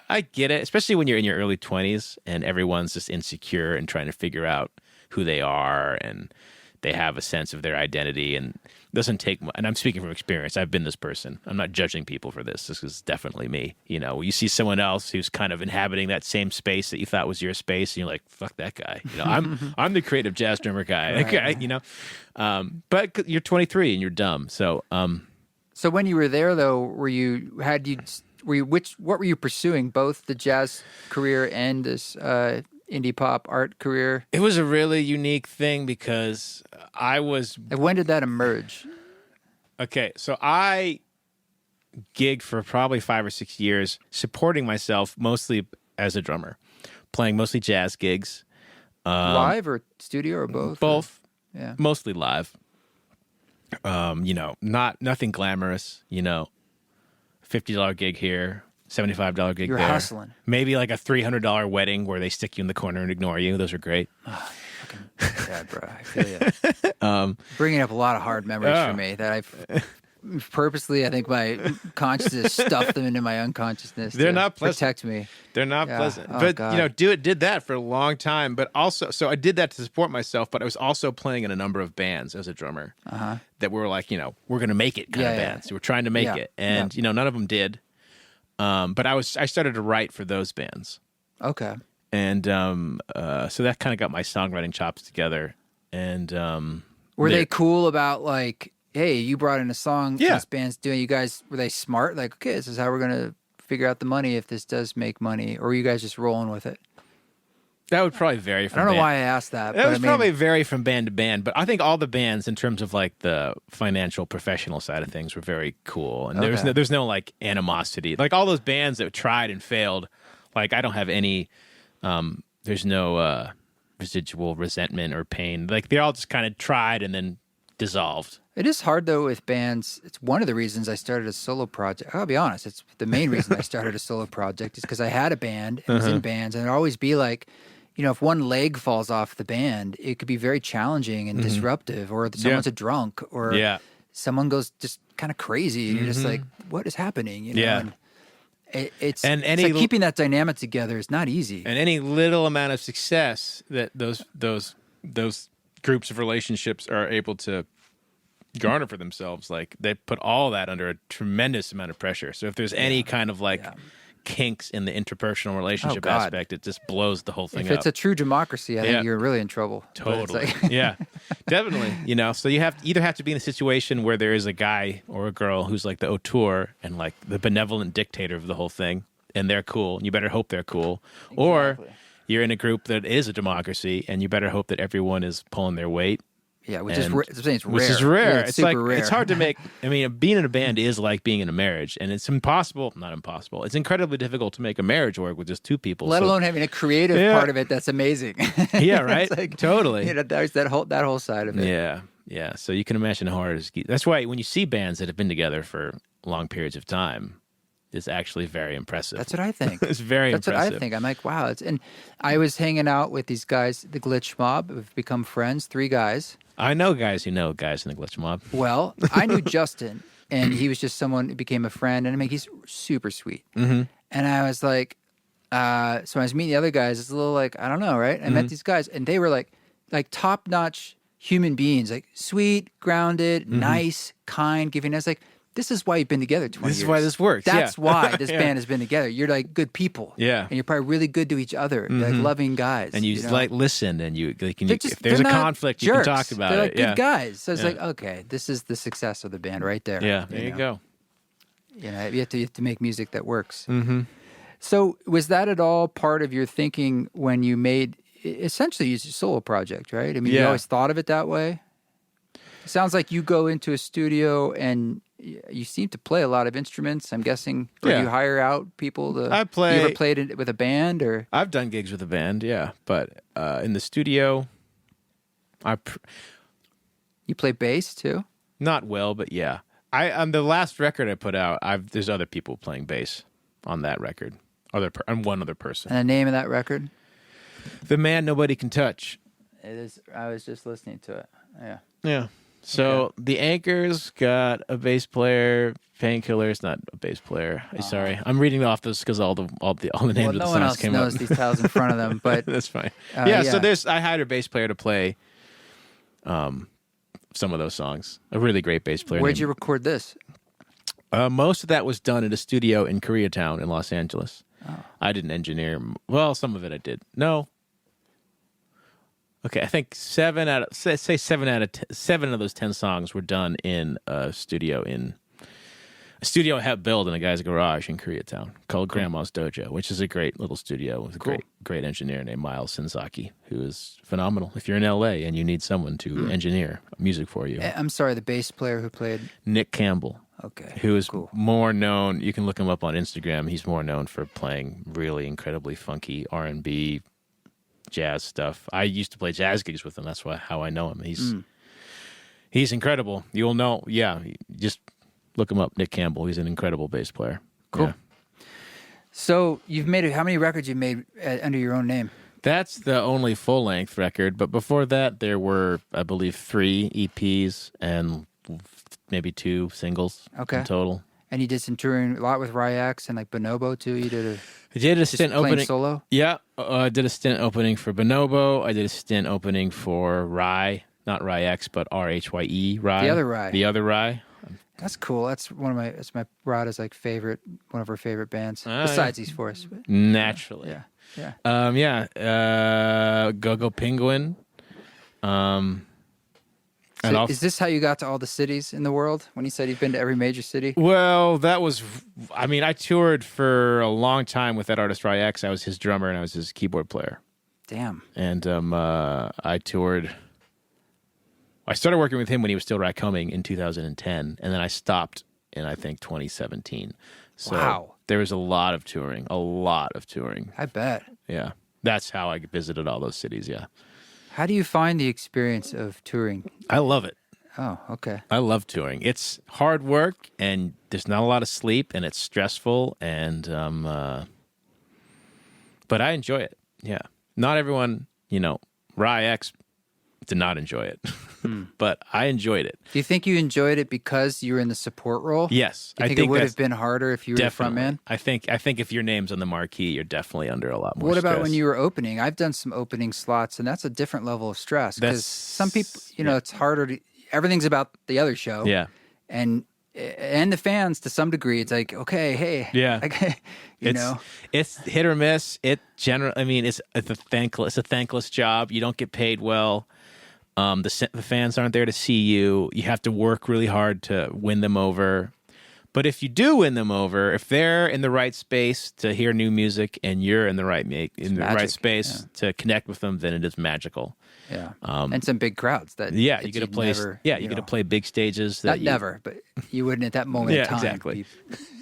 I get it, especially when you're in your early 20s and everyone's just insecure and trying to figure out who they are, and they have a sense of their identity, and it doesn't take much. And I'm speaking from experience. I've been this person. I'm not judging people for this. This is definitely me. You see someone else who's kind of inhabiting that same space that you thought was your space, and you're like, fuck that guy. I'm the creative jazz drummer guy. Right. But you're 23 and you're dumb. So So when you were there though, what were you pursuing, both the jazz career and this indie pop art career? It was a really unique thing because when did that emerge? Okay, so I gigged for probably 5 or 6 years, supporting myself mostly as a drummer, playing mostly jazz gigs. Live or studio or both? Both. Yeah. Mostly live. Nothing glamorous, $50 gig here, $75 gig You're there. hustling. Maybe like a $300 wedding where they stick you in the corner and ignore you. Those are great. Oh, fucking bad, bro. I feel you. Bringing up a lot of hard memories for me that I've purposely, I think my consciousness stuffed them into my unconsciousness. They're not pleasant. Protect me. They're not pleasant. Oh, but, God. did that for a long time. But also, so I did that to support myself, but I was also playing in a number of bands as a drummer that were like, we're going to make it kind of bands. We're trying to make it. And, none of them did. But I started to write for those bands. Okay. And so that kind of got my songwriting chops together. And were they cool about like, hey, you brought in a song this band's doing? You guys, were they smart? Like, okay, this is how we're going to figure out the money if this does make money. Or were you guys just rolling with it? That would probably vary from I don't know why I asked that. It would probably vary from band to band, but I think all the bands, in terms of like the financial, professional side of things, were very cool. And there's no like animosity. Like all those bands that tried and failed, like I don't have any, there's no residual resentment or pain. Like they all just kind of tried and then dissolved. It is hard though with bands. It's one of the reasons I started a solo project. I'll be honest. It's the main reason I started a solo project is because I had a band and was in bands, and it'd always be like, if one leg falls off the band, it could be very challenging and disruptive, or someone's a drunk, or someone goes just kind of crazy, and you're just like, what is happening? And it's like keeping that dynamic together is not easy. And any little amount of success that those groups of relationships are able to garner for themselves, like they put all that under a tremendous amount of pressure. So if there's any kind of like kinks in the interpersal relationship aspect, it just blows the whole thing up. If it's a true democracy, I think you're really in trouble. Totally. Definitely. So you either have to be in a situation where there is a guy or a girl who's like the auteur and like the benevolent dictator of the whole thing, and they're cool, and you better hope they're cool. Exactly. Or you're in a group that is a democracy, and you better hope that everyone is pulling their weight. Yeah, which is rare. Which is rare. Yeah, it's super like rare. It's hard to make. I mean, being in a band is like being in a marriage, and it's impossible. Not impossible. It's incredibly difficult to make a marriage work with just two people. Let alone having a creative part of it that's amazing. Yeah, right. Totally. There's that whole side of it. Yeah. So you can imagine how hard it is. That's why when you see bands that have been together for long periods of time, it's actually very impressive. That's what I think. It's very impressive. That's what I think. I'm like, wow. And I was hanging out with these guys, the Glitch Mob. We've become friends. 3 guys. I know guys who know guys in the Glitch Mob. Well, I knew Justin, and he was just someone who became a friend, and I mean, he's super sweet. Mm-hmm. And I was like, So when I was meeting the other guys, it's a little like, I don't know, right? I met these guys, and they were like top-notch human beings, like sweet, grounded, nice, kind, giving. I was like, this is why you've been together 20 years. This is why this works. That's why this band has been together. You're like good people. Yeah. And you're probably really good to each other. You're like loving guys. And you know? like listen, and if there's they're a not conflict, jerks. you can talk about they're it. like good guys. So it's Yeah. like, okay, this is the success of the band right there. Yeah, there you go. You know, you have to make music that works. Mm-hmm. So was that at all part of your thinking when you made, essentially it's a solo project, right? I mean, you always thought of it that way? It sounds like you go into a studio and you seem to play a lot of instruments, I'm guessing. Or you hire out people to... I play... You ever played it with a band, or... I've done gigs with a band, yeah. But in the studio, You play bass, too? Not well, but yeah. On the last record I put out, there's other people playing bass on that record. And one other person. And the name of that record? The Man Nobody Can Touch. It is. I was just listening to it. Yeah. Yeah. So the Anchors got a bass player. Painkiller's not a bass player. Sorry, I'm reading off this because all the names of the songs came up. No one else knows these titles in front of them, but that's fine. So I hired a bass player to play some of those songs. A really great bass player. Where'd you record this? Most of that was done at a studio in Koreatown in Los Angeles. Oh. I didn't engineer. Well, some of it I did. No. Okay, I think 7 of those 10 songs were done in a studio I helped build in a guy's garage in Koreatown called Grandma's Dojo, which is a great little studio with a great engineer named Miles Senzaki, who is phenomenal. If you're in LA and you need someone to engineer music for you. I'm sorry, the bass player who played? Nick Campbell. Okay. Who is more known, you can look him up on Instagram, he's more known for playing really incredibly funky R&B, jazz stuff. I used to play jazz gigs with him. That's how I know him. He's incredible. You'll know. Yeah, just look him up, Nick Campbell. He's an incredible bass player. Cool. Yeah. So you've made how many records you made under your own name? That's the only full length record. But before that, there were, I believe, 3 EPs and maybe 2 singles in total. And you did some touring a lot with Rhye and like Bonobo too. I did a stint opening solo. Yeah, I did a stint opening for Bonobo. I did a stint opening for Rhye, not Rhye, but RHYE Rhye. The other Rhye. The other Rhye. That's cool. That's my Rhada's like one of her favorite bands besides East Forest. But, naturally. Go-Go Penguin. So is this how you got to all the cities in the world? When you said you've been to every major city? Well, I toured for a long time with that artist Rhye. I was his drummer and I was his keyboard player. Damn. And I toured. I started working with him when he was still Rhye in 2010, and then I stopped in, I think, 2017. So there was a lot of touring. I bet. Yeah. That's how I visited all those cities, yeah. How do you find the experience of touring? I love it. Oh, okay. I love touring. It's hard work, and there's not a lot of sleep, and it's stressful, and but I enjoy it. Yeah. Not everyone, Rhye did not enjoy it, but I enjoyed it. Do you think you enjoyed it because you were in the support role? Yes. Do you think it would have been harder if you were the front man? I think if your name's on the marquee, you're definitely under a lot more What stress. about when you were opening? I've done some opening slots, and that's a different level of stress because some people, it's harder everything's about the other show. Yeah. And the fans to some degree. It's like, okay, hey. Yeah. It's hit or miss. It's a thankless job. You don't get paid well. The fans aren't there to see you. You have to work really hard to win them over. But if you do win them over, if they're in the right space to hear new music and you're in the right right space to connect with them, then it is magical. Yeah, and some big crowds. You get to play. You get to play big stages. But you wouldn't at that moment in time. Exactly.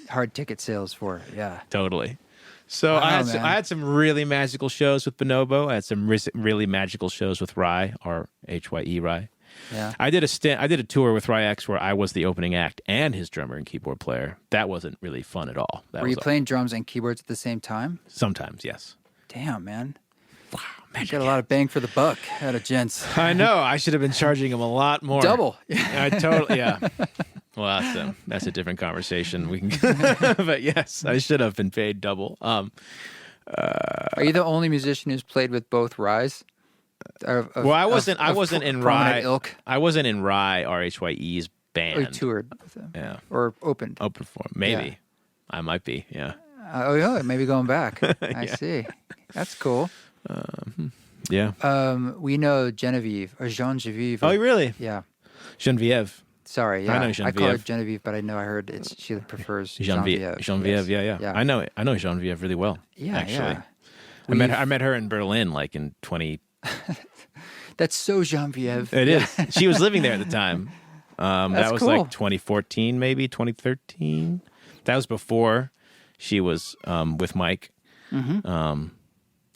Hard ticket sales for it. Yeah, totally. So I had some really magical shows with Bonobo. I had some really magical shows with Rhye, or HYE Rhye. Yeah. I did a tour with Rhye where I was the opening act and his drummer and keyboard player. That wasn't really fun at all. Were you playing drums and keyboards at the same time? Sometimes, yes. Damn, man. Wow, man. You got a lot of bang for the buck out of Jens. I know. I should have been charging him a lot more. Double. Yeah. Well, that's a different conversation. We can, but yes, I should have been paid double. Are you the only musician who's played with both Rhyes? Well, I wasn't in prominent Rhye. ilk? I wasn't in Rhye, Rhye's band. Or you toured with them? Yeah. Or opened? Open for him. Maybe. Yeah. I might be, yeah. Oh, yeah, maybe going back. I see. That's cool. Yeah. We know Genevieve, or Genevieve. Oh, really? Yeah. Geneviève. Sorry, yeah. I know I Genevieve. call her Genevieve, but I heard she prefers Genevieve. Geneviève, Yes. yeah. I know Geneviève really well. Yeah, actually. Yeah. I met her in Berlin like in 20. That's so Genevieve. It is. She was living there at the time. That was cool. like 2014, maybe 2013. That was before she was with Mike. Mm-hmm.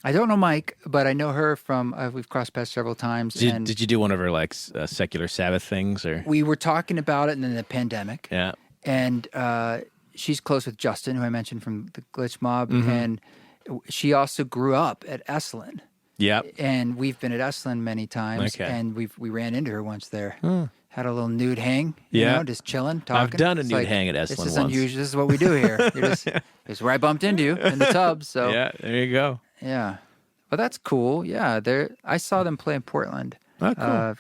I don't know Mike, but I know her from we've crossed paths several times. Did you do one of her like secular Sabbath things or? We were talking about it in the pandemic. Yeah. And she's close with Justin, who I mentioned from the Glitch Mob, and she also grew up at Esalen. Yep. And we've been at Esalen many times, Okay. and we ran into her once there. Had a little nude hang, just chilling, talking. I've done a It's nude hang at Esalen This is once. unusual. This is what we do here. It's where I bumped into you in the tub. So Yeah, there you go. yeah. But that's cool. Yeah, I saw them play in Portland. Oh, cool. I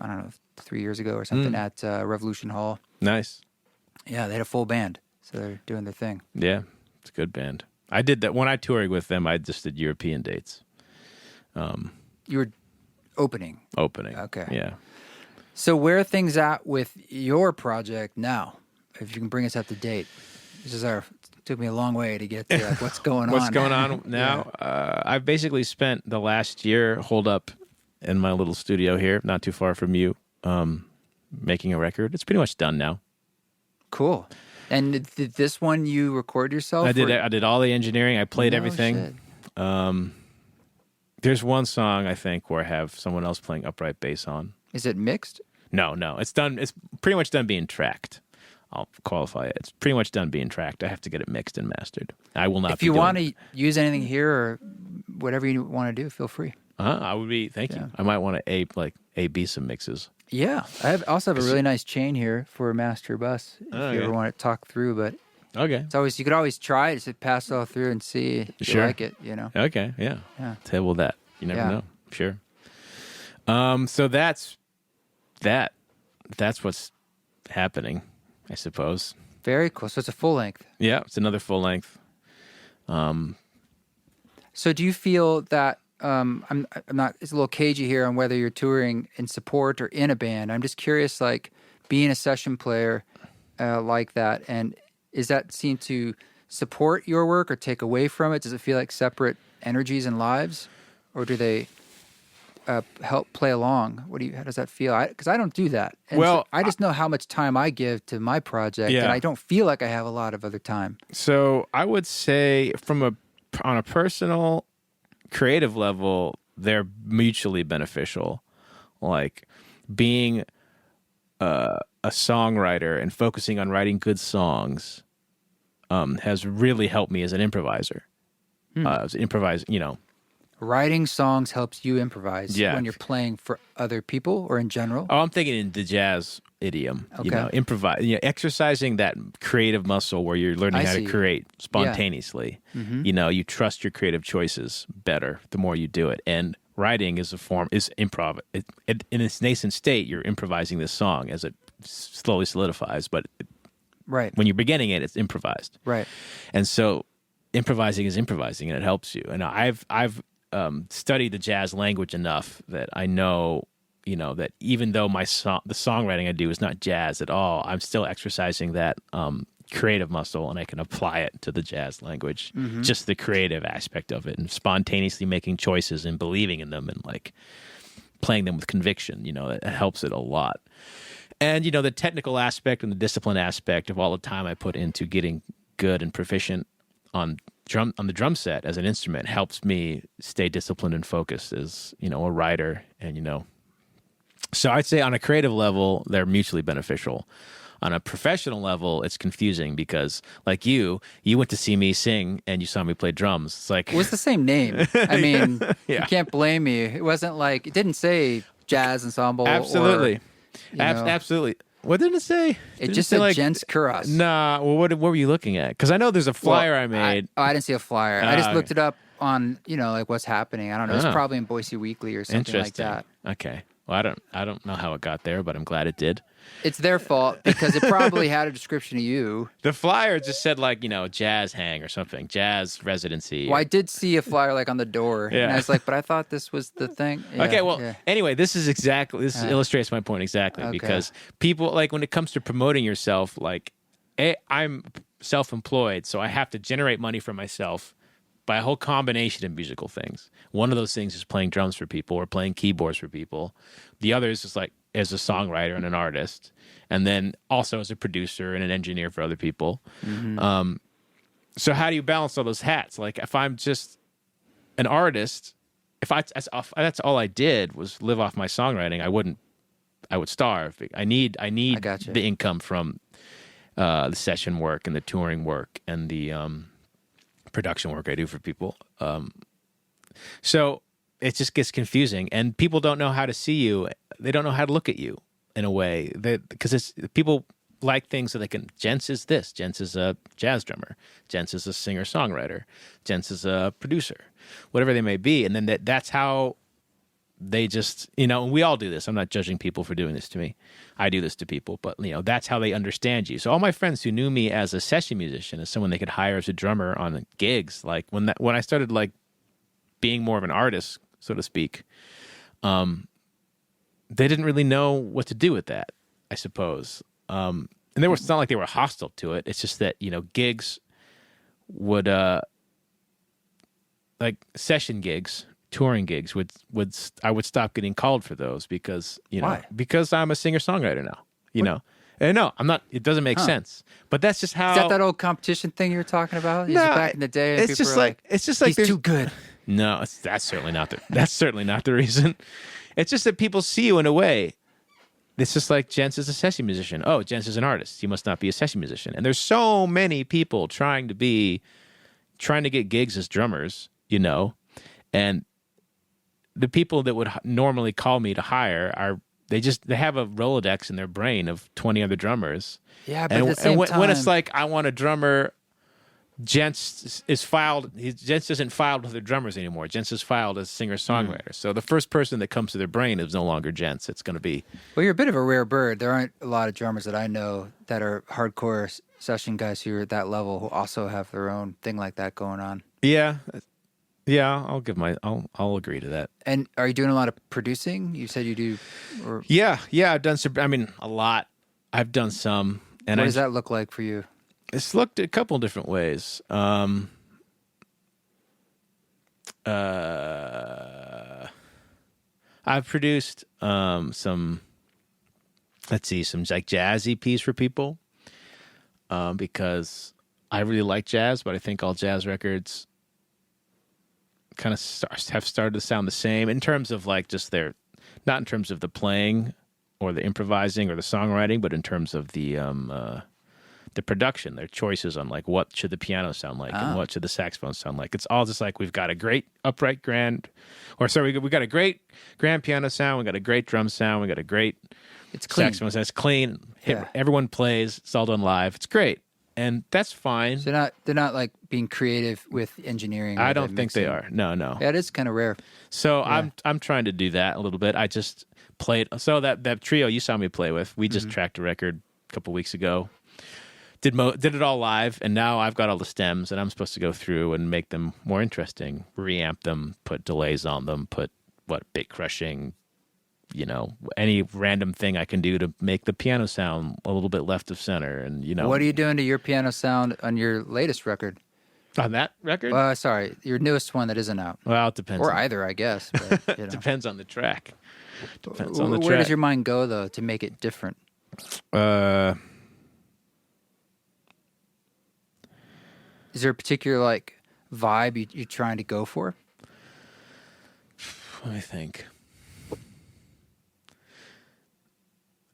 don't know, 3 years ago or something at Revolution Hall. Nice. Yeah, they had a full band, so they're doing their thing. Yeah, it's a good band. I did that when I toured with them. I just did European dates. You were opening. Okay. Yeah. So where are things at with your project now? If you can bring us up to date. Took me a long way to get to what's going on. What's going on now? I've basically spent the last year holed up in my little studio here, not too far from you, making a record. It's pretty much done now. Cool. And did this one you record yourself? I did all the engineering. I played everything. Shit. There's one song I think where I have someone else playing upright bass on. Is it mixed? No, it's done. It's pretty much done being tracked. I'll qualify it. It's pretty much done being tracked. I have to get it mixed and mastered. I will not. If you want to use anything here or whatever you want to do, feel free. I would be. Thank you. I might want to A/B some mixes. Yeah, I also have a really nice chain here for a master bus. If you ever want to talk through, but okay, you could always try it, just pass it all through and see if you like it. Okay, yeah. Table that. You never know. Sure. So that's that. That's what's happening, I suppose. Very cool. So it's a full length. Yeah, it's another full length. So do you feel that I'm not? It's a little cagey here on whether you're touring in support or in a band. I'm just curious, like being a session player like that, and is that seen to support your work or take away from it? Does it feel like separate energies and lives, or do they help play along? How does that feel? Because I don't do that. And well, so I just know how much time I give to my project, and I don't feel like I have a lot of other time. So I would say on a personal, creative level, they're mutually beneficial. Like being a songwriter and focusing on writing good songs has really helped me as an improviser. Writing songs helps you improvise when you're playing for other people or in general? Oh, I'm thinking in the jazz idiom. Okay. Improvise. Exercising that creative muscle where you're learning how to create spontaneously. Yeah. Mm-hmm. You trust your creative choices better the more you do it. And writing is improv. In its nascent state, you're improvising this song as it slowly solidifies. But when you're beginning it, it's improvised. Right. And so improvising is improvising, and it helps you. And I've studied the jazz language enough that I know, that even though the songwriting I do is not jazz at all, I'm still exercising that creative muscle, and I can apply it to the jazz language, just the creative aspect of it, and spontaneously making choices and believing in them and like playing them with conviction. It helps it a lot. And, the technical aspect and the discipline aspect of all the time I put into getting good and proficient on the drum set as an instrument helps me stay disciplined and focused as a writer. And so I'd say on a creative level they're mutually beneficial. On a professional level, it's confusing because, like you went to see me sing and you saw me play drums. It's like it was the same name. I mean, you can't blame me. It wasn't like it didn't say jazz ensemble. Absolutely, or, absolutely. What did it say? It just said Jens Kuross. Nah. Well, what were you looking at? Because I know there's a flyer I made. I didn't see a flyer. I just looked it up on, like what's happening. I don't know. It's probably in Boise Weekly or something like that. Okay. Well, I don't know how it got there, but I'm glad it did. It's their fault because it probably had a description of you. The flyer just said like, jazz hang or something, jazz residency. Well, I did see a flyer like on the door. Yeah. And I was like, but I thought this was the thing. Yeah, okay, well, anyway, this illustrates my point exactly because people, like when it comes to promoting yourself, like I'm self-employed, so I have to generate money for myself by a whole combination of musical things. One of those things is playing drums for people or playing keyboards for people. The other is just like as a songwriter and an artist, and then also as a producer and an engineer for other people. Mm-hmm. So how do you balance all those hats? Like if I'm just an artist, if that's all I did was live off my songwriting, I would starve. I need the income from the session work and the touring work and the production work I do for people. So it just gets confusing, and people don't know how to see you. They don't know how to look at you in a way because people like things that they can. Jens is this. Jens is a jazz drummer. Jens is a singer-songwriter. Jens is a producer, whatever they may be. And then that's how they just, and we all do this. I'm not judging people for doing this to me. I do this to people, but that's how they understand you. So all my friends who knew me as a session musician, as someone they could hire as a drummer on gigs, like when I started like being more of an artist, so to speak, they didn't really know what to do with that, I suppose. And it's not like they were hostile to it. It's just that, gigs would, like session gigs, touring gigs I would stop getting called for those because, Why? Because I'm a singer-songwriter now, And no, I'm not, it doesn't make sense. But that's just how. Is that old competition thing you were talking about? No, back in the day, it's just like he's too good. No, that's certainly not the reason. It's just that people see you in a way. It's just like Jens is a session musician. Oh, Jens is an artist. He must not be a session musician. And there's so many people trying to get gigs as drummers, and the people that would normally call me to hire they have a Rolodex in their brain of 20 other drummers. Yeah, but at the same time, when it's like I want a drummer, Jens isn't filed with the drummers anymore. Jens is filed as singer-songwriter. So the first person that comes to their brain is no longer Jens. It's going to be... Well, you're a bit of a rare bird. There aren't a lot of drummers that I know that are hardcore session guys who are at that level who also have their own thing like that going on. Yeah. Yeah, I'll agree to that. And are you doing a lot of producing? You said you do. Or... Yeah, I've done some. I mean, a lot. I've done some. And what does that look like for you? It's looked a couple different ways. I've produced some like jazz EPs for people because I really like jazz, but I think all jazz records kind of have started to sound the same in terms of like just not in terms of the playing or the improvising or the songwriting, but in terms of the production, their choices on like what should the piano sound like and what should the saxophone sound like. It's all just like we've got a great upright we got a great grand piano sound, we got a great drum sound, we got a great saxophone sound. It's clean. Yeah. Everyone plays. It's all done live. It's great. And that's fine. So they're not like being creative with engineering. I don't think they are. No. Yeah, it is kind of rare. So yeah. I'm trying to do that a little bit. I just played. So that trio you saw me play with, we just tracked a record a couple weeks ago. Did it all live, and now I've got all the stems, and I'm supposed to go through and make them more interesting, reamp them, put delays on them, put bit crushing, any random thing I can do to make the piano sound a little bit left of center, and What are you doing to your piano sound on your latest record? On that record? Sorry, your newest one that isn't out. Well, it depends. Or either, I guess. But, It depends on the track. Where does your mind go though to make it different? Is there a particular like vibe you're trying to go for? Let me think.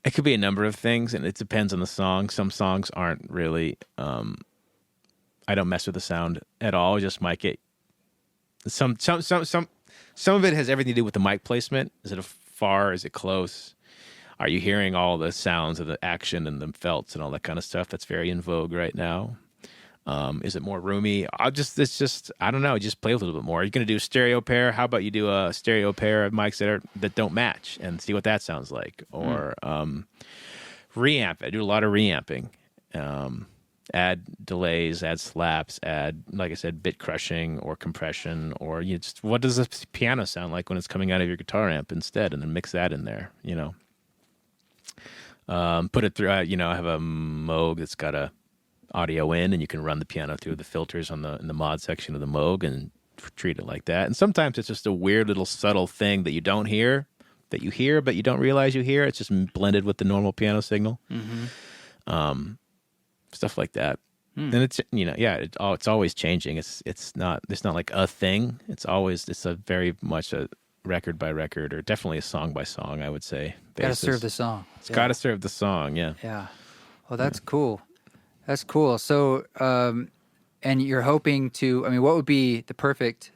It could be a number of things, and it depends on the song. Some songs aren't really. I don't mess with the sound at all. I just mic it. Some of it has everything to do with the mic placement. Is it far? Is it close? Are you hearing all the sounds of the action and the felts and all that kind of stuff? That's very in vogue right now. Is it more roomy? I don't know. Just play a little bit more. You're going to do a stereo pair. How about you do a stereo pair of mics that don't match and see what that sounds like? Or reamp. I do a lot of reamping. Add delays, add slaps, add, like I said, bit crushing or compression, or what does the piano sound like when it's coming out of your guitar amp instead, and then mix that in there. Put it through. I have a Moog that's got a audio in, and you can run the piano through the filters in the mod section of the Moog and treat it like that. And sometimes it's just a weird little subtle thing that you don't hear, that you hear but you don't realize you hear. It's just blended with the normal piano signal. Stuff like that. And it's it's always changing. It's not like a thing. It's a very much a record by record, or definitely a song by song, I would say. Got to serve the song. It's got to serve the song. Yeah. Yeah. Well, that's cool. That's cool. So, and you're hoping to, what would be the perfect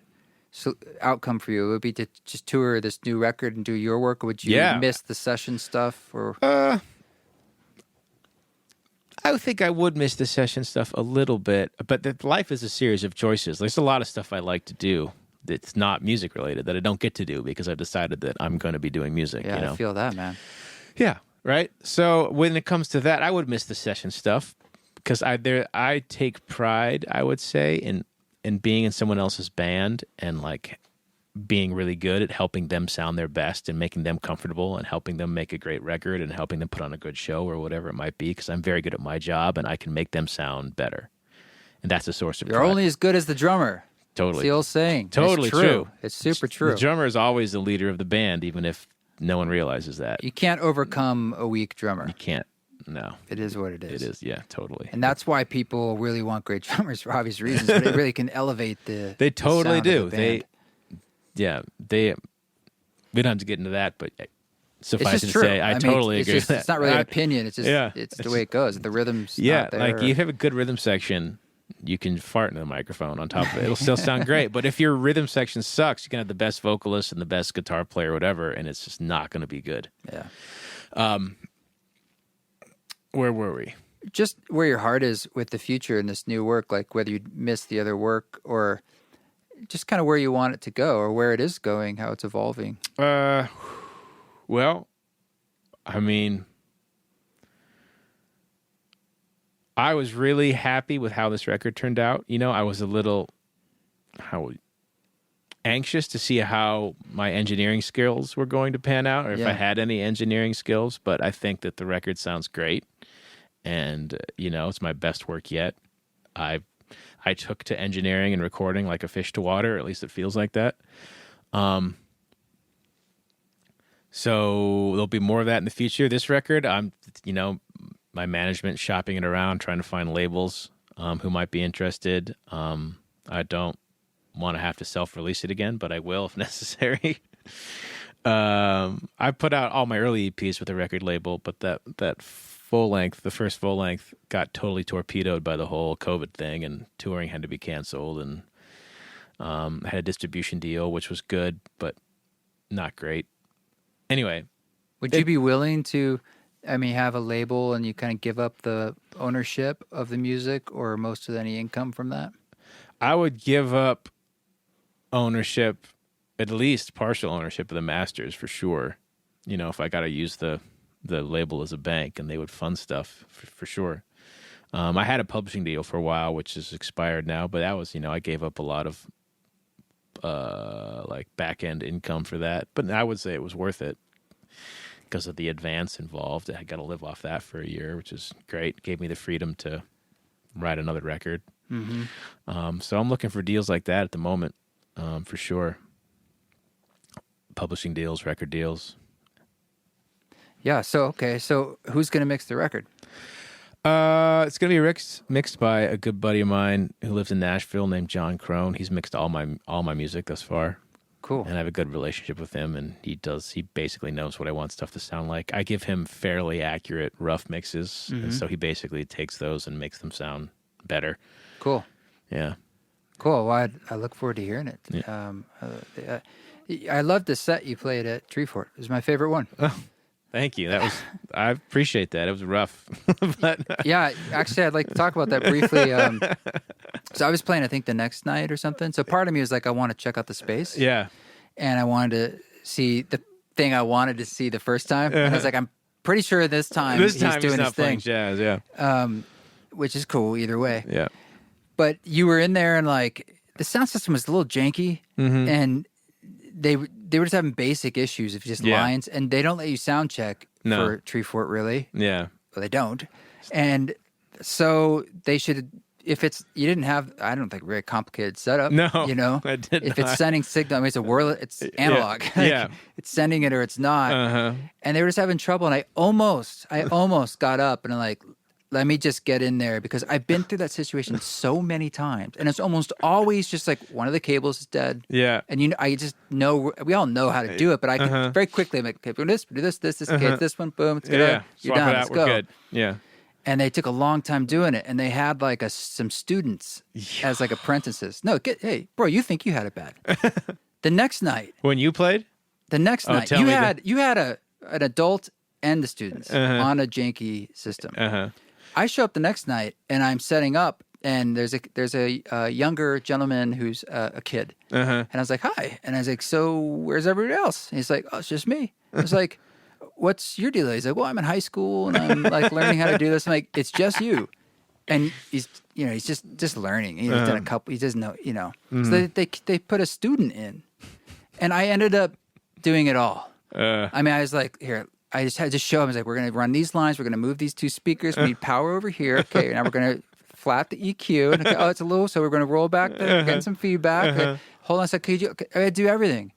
outcome for you? It would be to just tour this new record and do your work, or would you miss the session stuff? Or I think I would miss the session stuff a little bit, but life is a series of choices. There's a lot of stuff I like to do that's not music related that I don't get to do because I've decided that I'm going to be doing music. Yeah, I feel that, man. Yeah, right? So when it comes to that, I would miss the session stuff because I take pride, I would say, in being in someone else's band and like being really good at helping them sound their best and making them comfortable and helping them make a great record and helping them put on a good show or whatever it might be, because I'm very good at my job and I can make them sound better. And that's a source of pride. You're only as good as the drummer. Totally. It's the old saying. Totally it's true. It's super true. The drummer is always the leader of the band, even if no one realizes that. You can't overcome a weak drummer. You can't. No. It is what it is. It is, yeah, totally. And that's why people really want great drummers for obvious reasons, but it really can elevate the They totally sound do. of the band. We don't have to get into that, but suffice it's it just to true. say, I totally agree with that. It's not really an opinion. It's just it's the way it goes. The rhythm's not there. Like you have a good rhythm section, you can fart in the microphone on top of it. It'll still sound great. But if your rhythm section sucks, you can have the best vocalist and the best guitar player or whatever, and it's just not going to be good. Yeah. Where were we? Just where your heart is with the future and this new work, like whether you miss the other work or just kind of where you want it to go or where it is going, how it's evolving. Well, I was really happy with how this record turned out. I was a little anxious to see how my engineering skills were going to pan out, or if I had any engineering skills, but I think that the record sounds great. And, it's my best work yet. I took to engineering and recording like a fish to water, or at least it feels like that. So there'll be more of that in the future. This record, my management shopping it around, trying to find labels who might be interested. I don't want to have to self-release it again, but I will if necessary. I put out all my early EPs with a record label, but that full length, the first full length, got totally torpedoed by the whole COVID thing, and touring had to be canceled. And I had a distribution deal, which was good, but not great. Anyway, would you be willing to, have a label and you kind of give up the ownership of the music or most of any income from that? I would give up ownership, at least partial ownership of the masters for sure. If I got to use the label as a bank and they would fund stuff for sure. I had a publishing deal for a while, which is expired now, but that was, I gave up a lot of like back end income for that. But I would say it was worth it because of the advance involved. I got to live off that for a year, which is great. Gave me the freedom to write another record. Mm-hmm. So I'm looking for deals like that at the moment, for sure. Publishing deals, record deals. Yeah. So who's going to mix the record? It's going to be mixed by a good buddy of mine who lives in Nashville named John Crone. He's mixed all my music thus far. Cool. And I have a good relationship with him, and he basically knows what I want stuff to sound like. I give him fairly accurate rough mixes, and so he basically takes those and makes them sound better. Cool. Yeah. Cool. Well, I look forward to hearing it. Yeah. I love the set you played at Treefort. It was my favorite one. Oh, Thank you. I appreciate that. It was rough. But Yeah, actually, I'd like to talk about that briefly. So I was playing, I think, the next night or something. So part of me was like, I want to check out the space. yeah. And I wanted to see the thing I wanted to see the first time. And I was like, I'm pretty sure this time he's doing he's not his playing thing. jazz, yeah. Which is cool either way. Yeah. But you were in there and like the sound system was a little janky and they were just having basic issues of just lines, and they don't let you sound check for Treefort, really. Yeah. Well, they don't. And so they should, if it's, you didn't have, I don't think, very complicated setup. No, you know, I did if not. it's sending signal, I mean, it's analog. Yeah. It's sending it or it's not. Uh-huh. And they were just having trouble. And I almost got up and I'm like, let me just get in there, because I've been through that situation so many times, and it's almost always just like one of the cables is dead. Yeah. And I just know, we all know how to do it, but I can very quickly make, okay, do this, okay, this one, boom, it's good. Yeah. You're Swap done, it out. let's We're go. good. Yeah. And they took a long time doing it, and they had like some students as like apprentices. No, hey, bro, you think you had it bad. The next night, When you played? you had an adult and the students on a janky system. Uh-huh. I show up the next night and I'm setting up, and there's a younger gentleman who's a kid, and I was like, hi, and I was like, so where's everybody else? And he's like, oh, it's just me. I was like, what's your deal? He's like, well, I'm in high school and I'm like learning how to do this. I'm like, it's just you, and he's just learning. He's done a couple. He doesn't know, So they put a student in, and I ended up doing it all. I mean, I was like, here. I just had to show him. I was like, we're going to run these lines. We're going to move these two speakers. We need power over here. Okay, now we're going to flat the EQ. And okay, oh, it's a little, so we're going to roll back, getting some feedback. Okay, hold on a second. I do everything.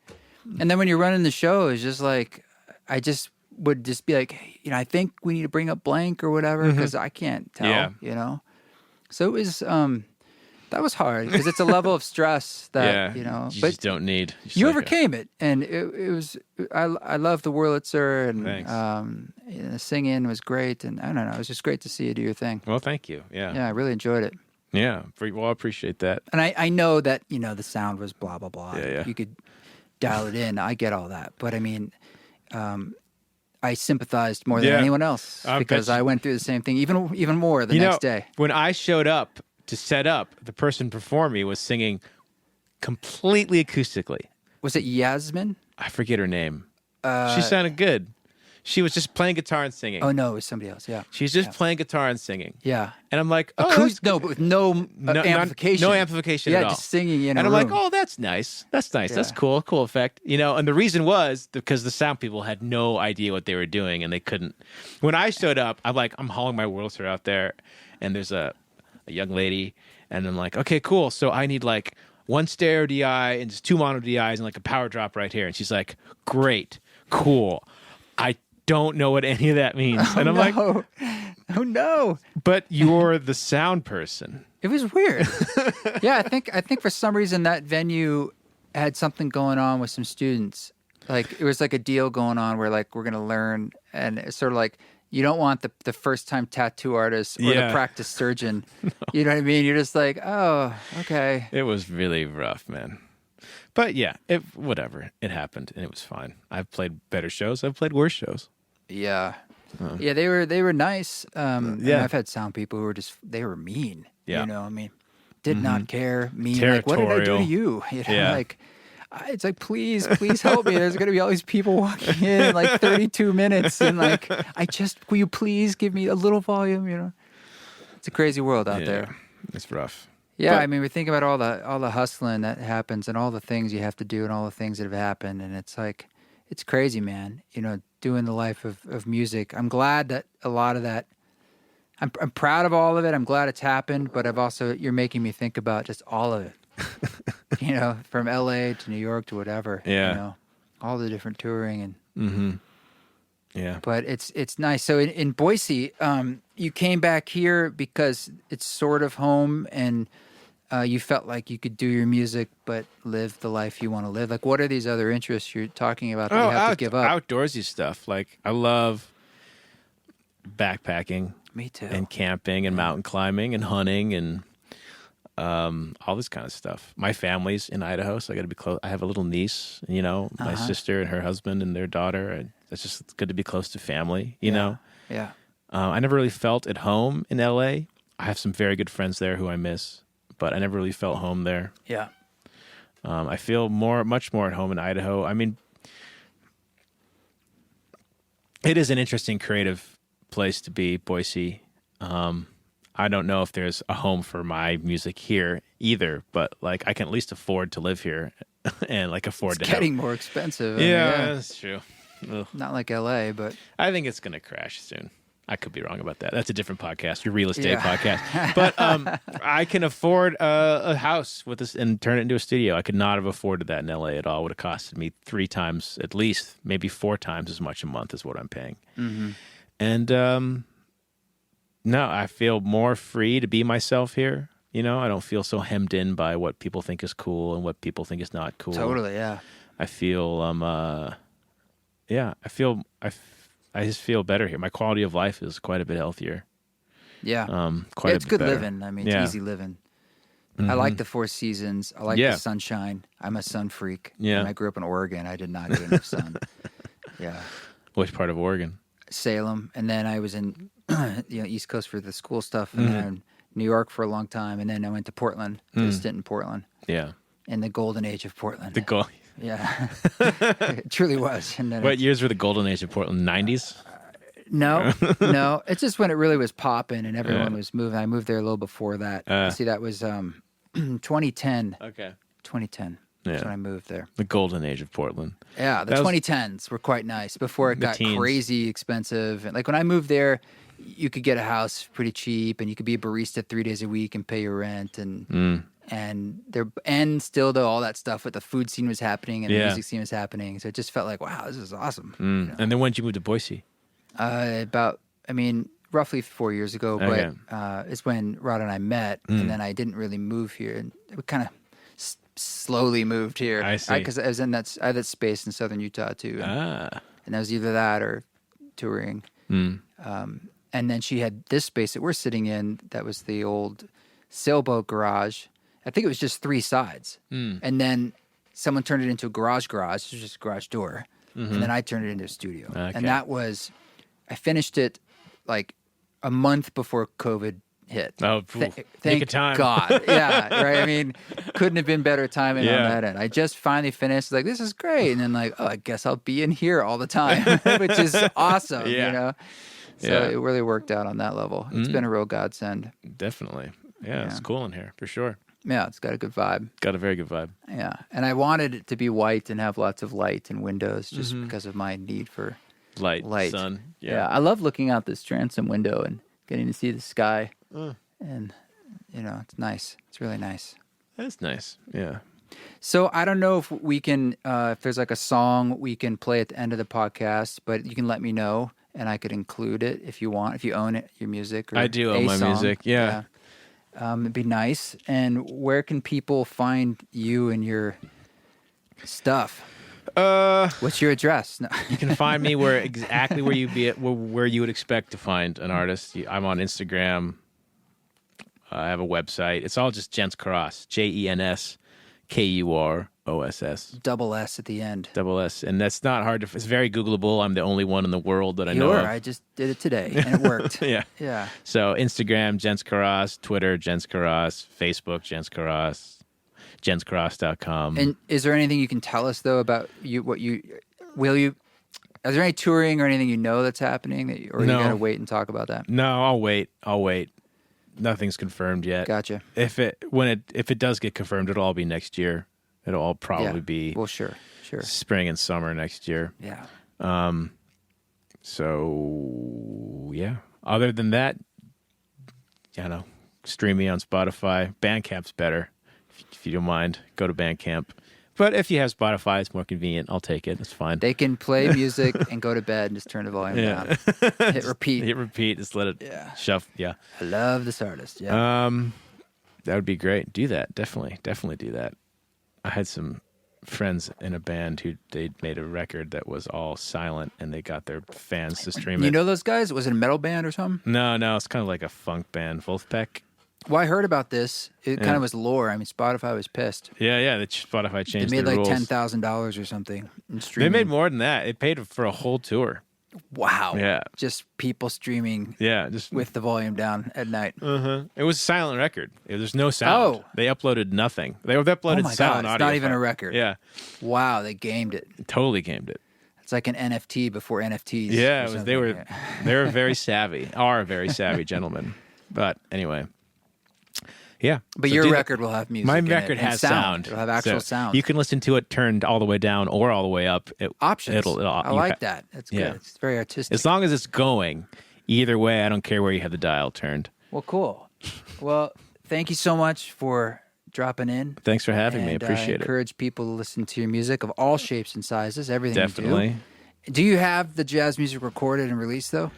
And then when you're running the show, it's just like, I just would just be like, hey, I think we need to bring up blank or whatever, because I can't tell, So it was, that was hard, because it's a level of stress that, you but just don't need. You overcame it, and it was. I love the Wurlitzer, and the singing was great, and I don't know, it was just great to see you do your thing. Well, thank you. Yeah, Yeah, I really enjoyed it, yeah. Well, I appreciate that. and I know that the sound was blah blah blah. Yeah. You could dial it in. I get all that, but I mean, I sympathized more than anyone else, because I went through the same thing, even more the next day. When I showed up to set up, the person before me was singing completely acoustically. Was it Yasmin? I forget her name. She sounded good. She was just playing guitar and singing. Oh no, it was somebody else. Yeah, She's just playing guitar and singing. yeah. And I'm like, oh, But with no amplification. No amplification at all. Yeah, just singing in and a I'm room. like, oh, that's nice. That's nice. That's Yeah. cool effect. And the reason was because the sound people had no idea what they were doing, and they couldn't. When I showed up, I'm hauling my Wurlitzer out there, and there's a young lady, and I'm like, okay, cool. So I need like one stereo DI and just two mono DIs and like a power drop right here. And she's like, great, cool. I don't know what any of that means. And I'm like, oh no. but you're the sound person. It was weird. Yeah, I think for some reason that venue had something going on with some students. Like it was like a deal going on where like we're gonna learn, and it's sort of like you don't want the first time tattoo artist or the practice surgeon. No. You know what I mean? You're just like, oh, okay. It was really rough, man. But yeah, whatever. It happened and it was fine. I've played better shows. I've played worse shows. Yeah. Yeah, they were nice. And I've had sound people who were they were mean. Yeah. I mean, did not care. Mean. Like, Territorial. what did I do to you? Like, it's like, please help me. There's going to be all these people walking in like 32 minutes. And like, will you please give me a little volume? It's a crazy world out there. It's rough. Yeah. But, I mean, we think about all the hustling that happens and all the things you have to do and all the things that have happened. And it's like, it's crazy, man. Doing the life of music. I'm glad that a lot of that, I'm proud of all of it. I'm glad it's happened, but you're making me think about just all of it. From LA to New York to whatever. Yeah. All the different touring and. Mm-hmm. Yeah. But it's nice. So in Boise, you came back here because it's sort of home, and you felt like you could do your music but live the life you want to live. Like, what are these other interests you're talking about that you have to give up? Outdoorsy stuff. Like, I love backpacking. Me too. And camping and mountain climbing and hunting and all this kind of stuff. My family's in Idaho, so I got to be close. I have a little niece, my sister and her husband and their daughter. And it's just good to be close to family, you know? Yeah. I never really felt at home in LA. I have some very good friends there who I miss, but I never really felt home there. Yeah. I feel much more at home in Idaho. I mean, it is an interesting creative place to be, Boise. I don't know if there's a home for my music here either, but like I can at least afford to live here and like afford to. It's getting more expensive. Yeah, that's true. Ugh. Not like LA, but I think it's going to crash soon. I could be wrong about that. That's a different podcast, your real estate podcast. But I can afford a house with this and turn it into a studio. I could not have afforded that in LA at all. It would have costed me 3 times, at least, maybe 4 times as much a month as what I'm paying. Mm-hmm. And no, I feel more free to be myself here. I don't feel so hemmed in by what people think is cool and what people think is not cool. Totally, yeah. I feel, I just feel better here. My quality of life is quite a bit healthier. Yeah. Quite it's a bit good better. living. I mean, it's easy living. Mm-hmm. I like the 4 seasons. I like the sunshine. I'm a sun freak. Yeah. When I grew up in Oregon, I did not get enough sun. Yeah. Which part of Oregon? Salem. And then I was in East Coast for the school stuff, and then in New York for a long time, and then I went to Portland, did a stint in Portland. Yeah. In the golden age of Portland. Yeah. It truly was. And then what years were the golden age of Portland? 90s? No. It's just when it really was popping and everyone was moving. I moved there a little before that. See, that was 2010. Okay. 2010. That's when I moved there. The golden age of Portland. Yeah, the 2010s were quite nice before it got teens. crazy expensive. And like when I moved there, you could get a house pretty cheap, and you could be a barista 3 days a week and pay your rent, and still though all that stuff with the food scene was happening and the music scene was happening. So it just felt like, wow, this is awesome. And then when did you move to Boise? Roughly 4 years ago, but it's when Rod and I met, and then I didn't really move here, and we kind of slowly moved here. I see. Because I had that space in southern Utah too, and that was either that or touring. And then she had this space that we're sitting in that was the old sailboat garage. I think it was just 3 sides. And then someone turned it into a garage. It was just a garage door. And then I turned it into a studio. Okay. And that was, I finished it like a month before COVID hit. Oh, thank time. God. Yeah, right? I mean, couldn't have been better timing on that end. I just finally finished, like, this is great. And then like, I guess I'll be in here all the time, which is awesome, So it really worked out on that level. It's been a real godsend. Definitely. Yeah, it's cool in here, for sure. Yeah, it's got a good vibe. Got a very good vibe. Yeah, and I wanted it to be white and have lots of light and windows just because of my need for light. Sun. Yeah, I love looking out this transom window and getting to see the sky. And, it's nice. It's really nice. That's nice, yeah. So I don't know if we can, if there's like a song we can play at the end of the podcast, but you can let me know. And I could include it if you want, if you own it, your music. Or I do own my music, yeah. It'd be nice. And where can people find you and your stuff? What's your address? No. You can find me where you would expect to find an artist. I'm on Instagram. I have a website. It's all just Jens Kuross, JensKuross. Double S at the end. Double S. And that's not hard to... It's very Googleable. I'm the only one in the world that I know of. I just did it today, and it worked. Yeah. So Instagram, Jens Kuross. Twitter, Jens Kuross. Facebook, Jens Kuross. JensKuross.com. And is there anything you can tell us, though, about you? Is there any touring or anything that's happening? Or No. You got to wait and talk about that? No, I'll wait. Nothing's confirmed yet. Gotcha. If it does get confirmed, it'll all be next year. It'll all probably be sure. spring and summer next year. Yeah. So yeah. Other than that, stream me on Spotify. Bandcamp's better. If you don't mind, go to Bandcamp. But if you have Spotify, it's more convenient. I'll take it. It's fine. They can play music and go to bed and just turn the volume down. Hit repeat. Just let it shuffle. Yeah. I love this artist. Yeah. That would be great. Do that. Definitely do that. I had some friends in a band who they made a record that was all silent, and they got their fans to stream it. You know those guys? Was it a metal band or something? No, it's kind of like a funk band, Wolfpack. Well, I heard about this. It kind of was lore. I mean, Spotify was pissed. Yeah. That Spotify changed. They made their like rules. $10,000 or something in They streaming. made more than that. It paid for a whole tour. Wow. Yeah. Just people streaming. Yeah, just with the volume down at night. It was a silent record. There's no sound. Oh. They uploaded nothing. They uploaded Oh my silent God, it's audio. not even a file. record. Yeah, Wow, they gamed it. totally gamed it. It's like an NFT before NFTs. Yeah, or it was, something. they were very savvy. Are very savvy gentlemen. But anyway, yeah. But So your do that. record will have music. My in it, record and has sound. It'll have actual So sound. You can listen to it turned all the way down or all the way up. Options. I like that. that. That's good. Yeah. It's very artistic. As long as it's going, either way, I don't care where you have the dial turned. Well, cool. Well, thank you so much for dropping in. Thanks for having me. I And, appreciate it. encourage people to listen to your music of all shapes and sizes, everything Definitely. you do. Do you have the jazz music recorded and released, though?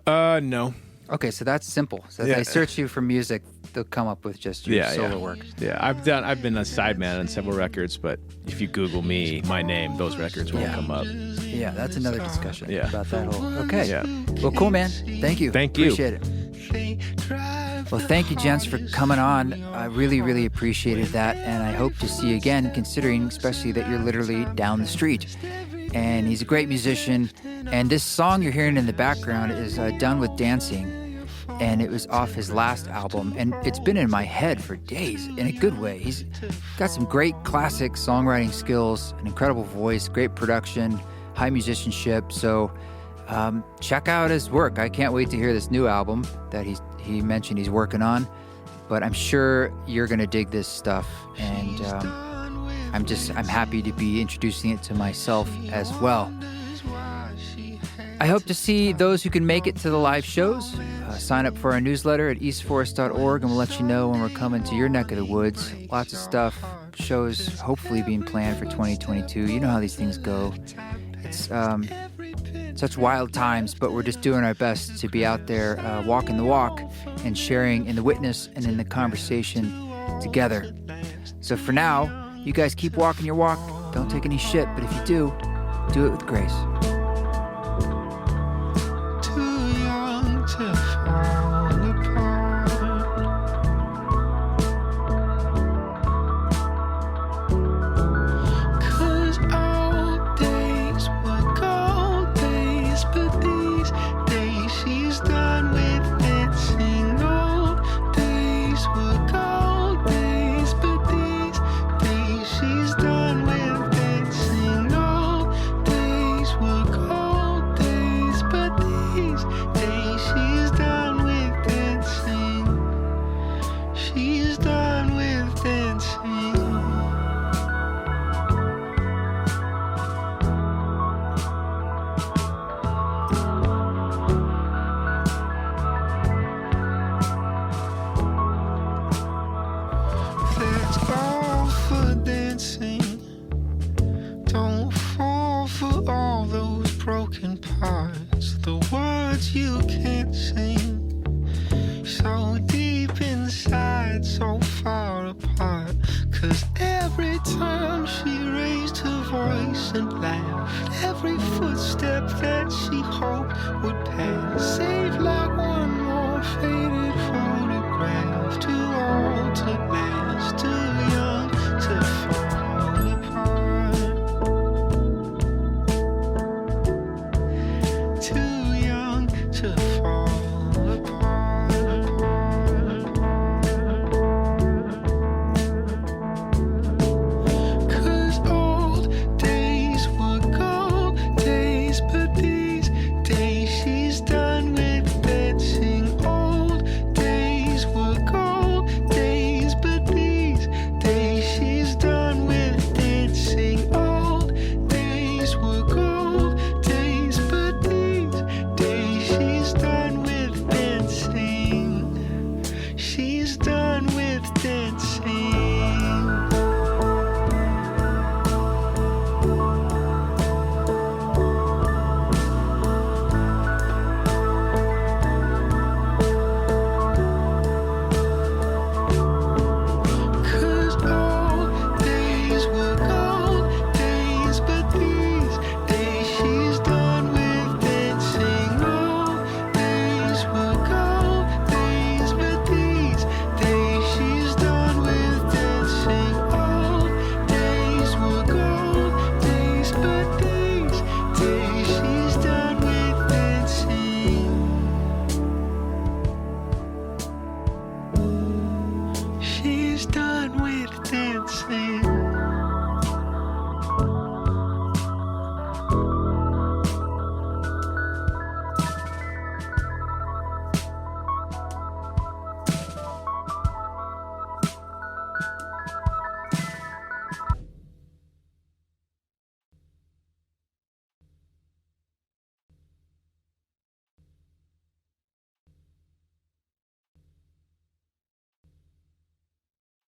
No. Okay, so that's simple. So if Yeah. they search you for music, they'll come up with just your solo work. Yeah, I've been a sideman on several records, but if you Google me, my name, those records won't Yeah. come up. Yeah, that's another discussion Yeah. about that whole. Okay. Yeah. Well, cool, man. Thank you. Thank you. Appreciate it. Well, thank you, gents, for coming on. I really, really appreciated that, and I hope to see you again, considering especially that you're literally down the street. And he's a great musician, and this song you're hearing in the background is Done With Dancing, and it was off his last album, and it's been in my head for days, in a good way. He's got some great classic songwriting skills, an incredible voice, great production, high musicianship, so check out his work. I can't wait to hear this new album that he mentioned he's working on, but I'm sure you're going to dig this stuff, and I'm happy to be introducing it to myself as well. I hope to see those who can make it to the live shows. Sign up for our newsletter at eastforest.org, and we'll let you know when we're coming to your neck of the woods. Lots of stuff, shows hopefully being planned for 2022. You know how these things go. It's such wild times, but we're just doing our best to be out there walking the walk and sharing in the witness and in the conversation together. So for now, you guys keep walking your walk. Don't take any shit, but if you do it with grace. Too young to fall apart. 'Cause old days were gold days, but these days she's done with dancing. Old days were gold days, but these days she's done with dancing. Old days were gold days, but these days she's done with dancing. She's done with dancing. That's all for dancing. Don't fall for all those broken parts, the words you can't sing. So deep inside, so far apart. 'Cause every time she raised her voice and laughed, every footstep that she hoped would pass, saved like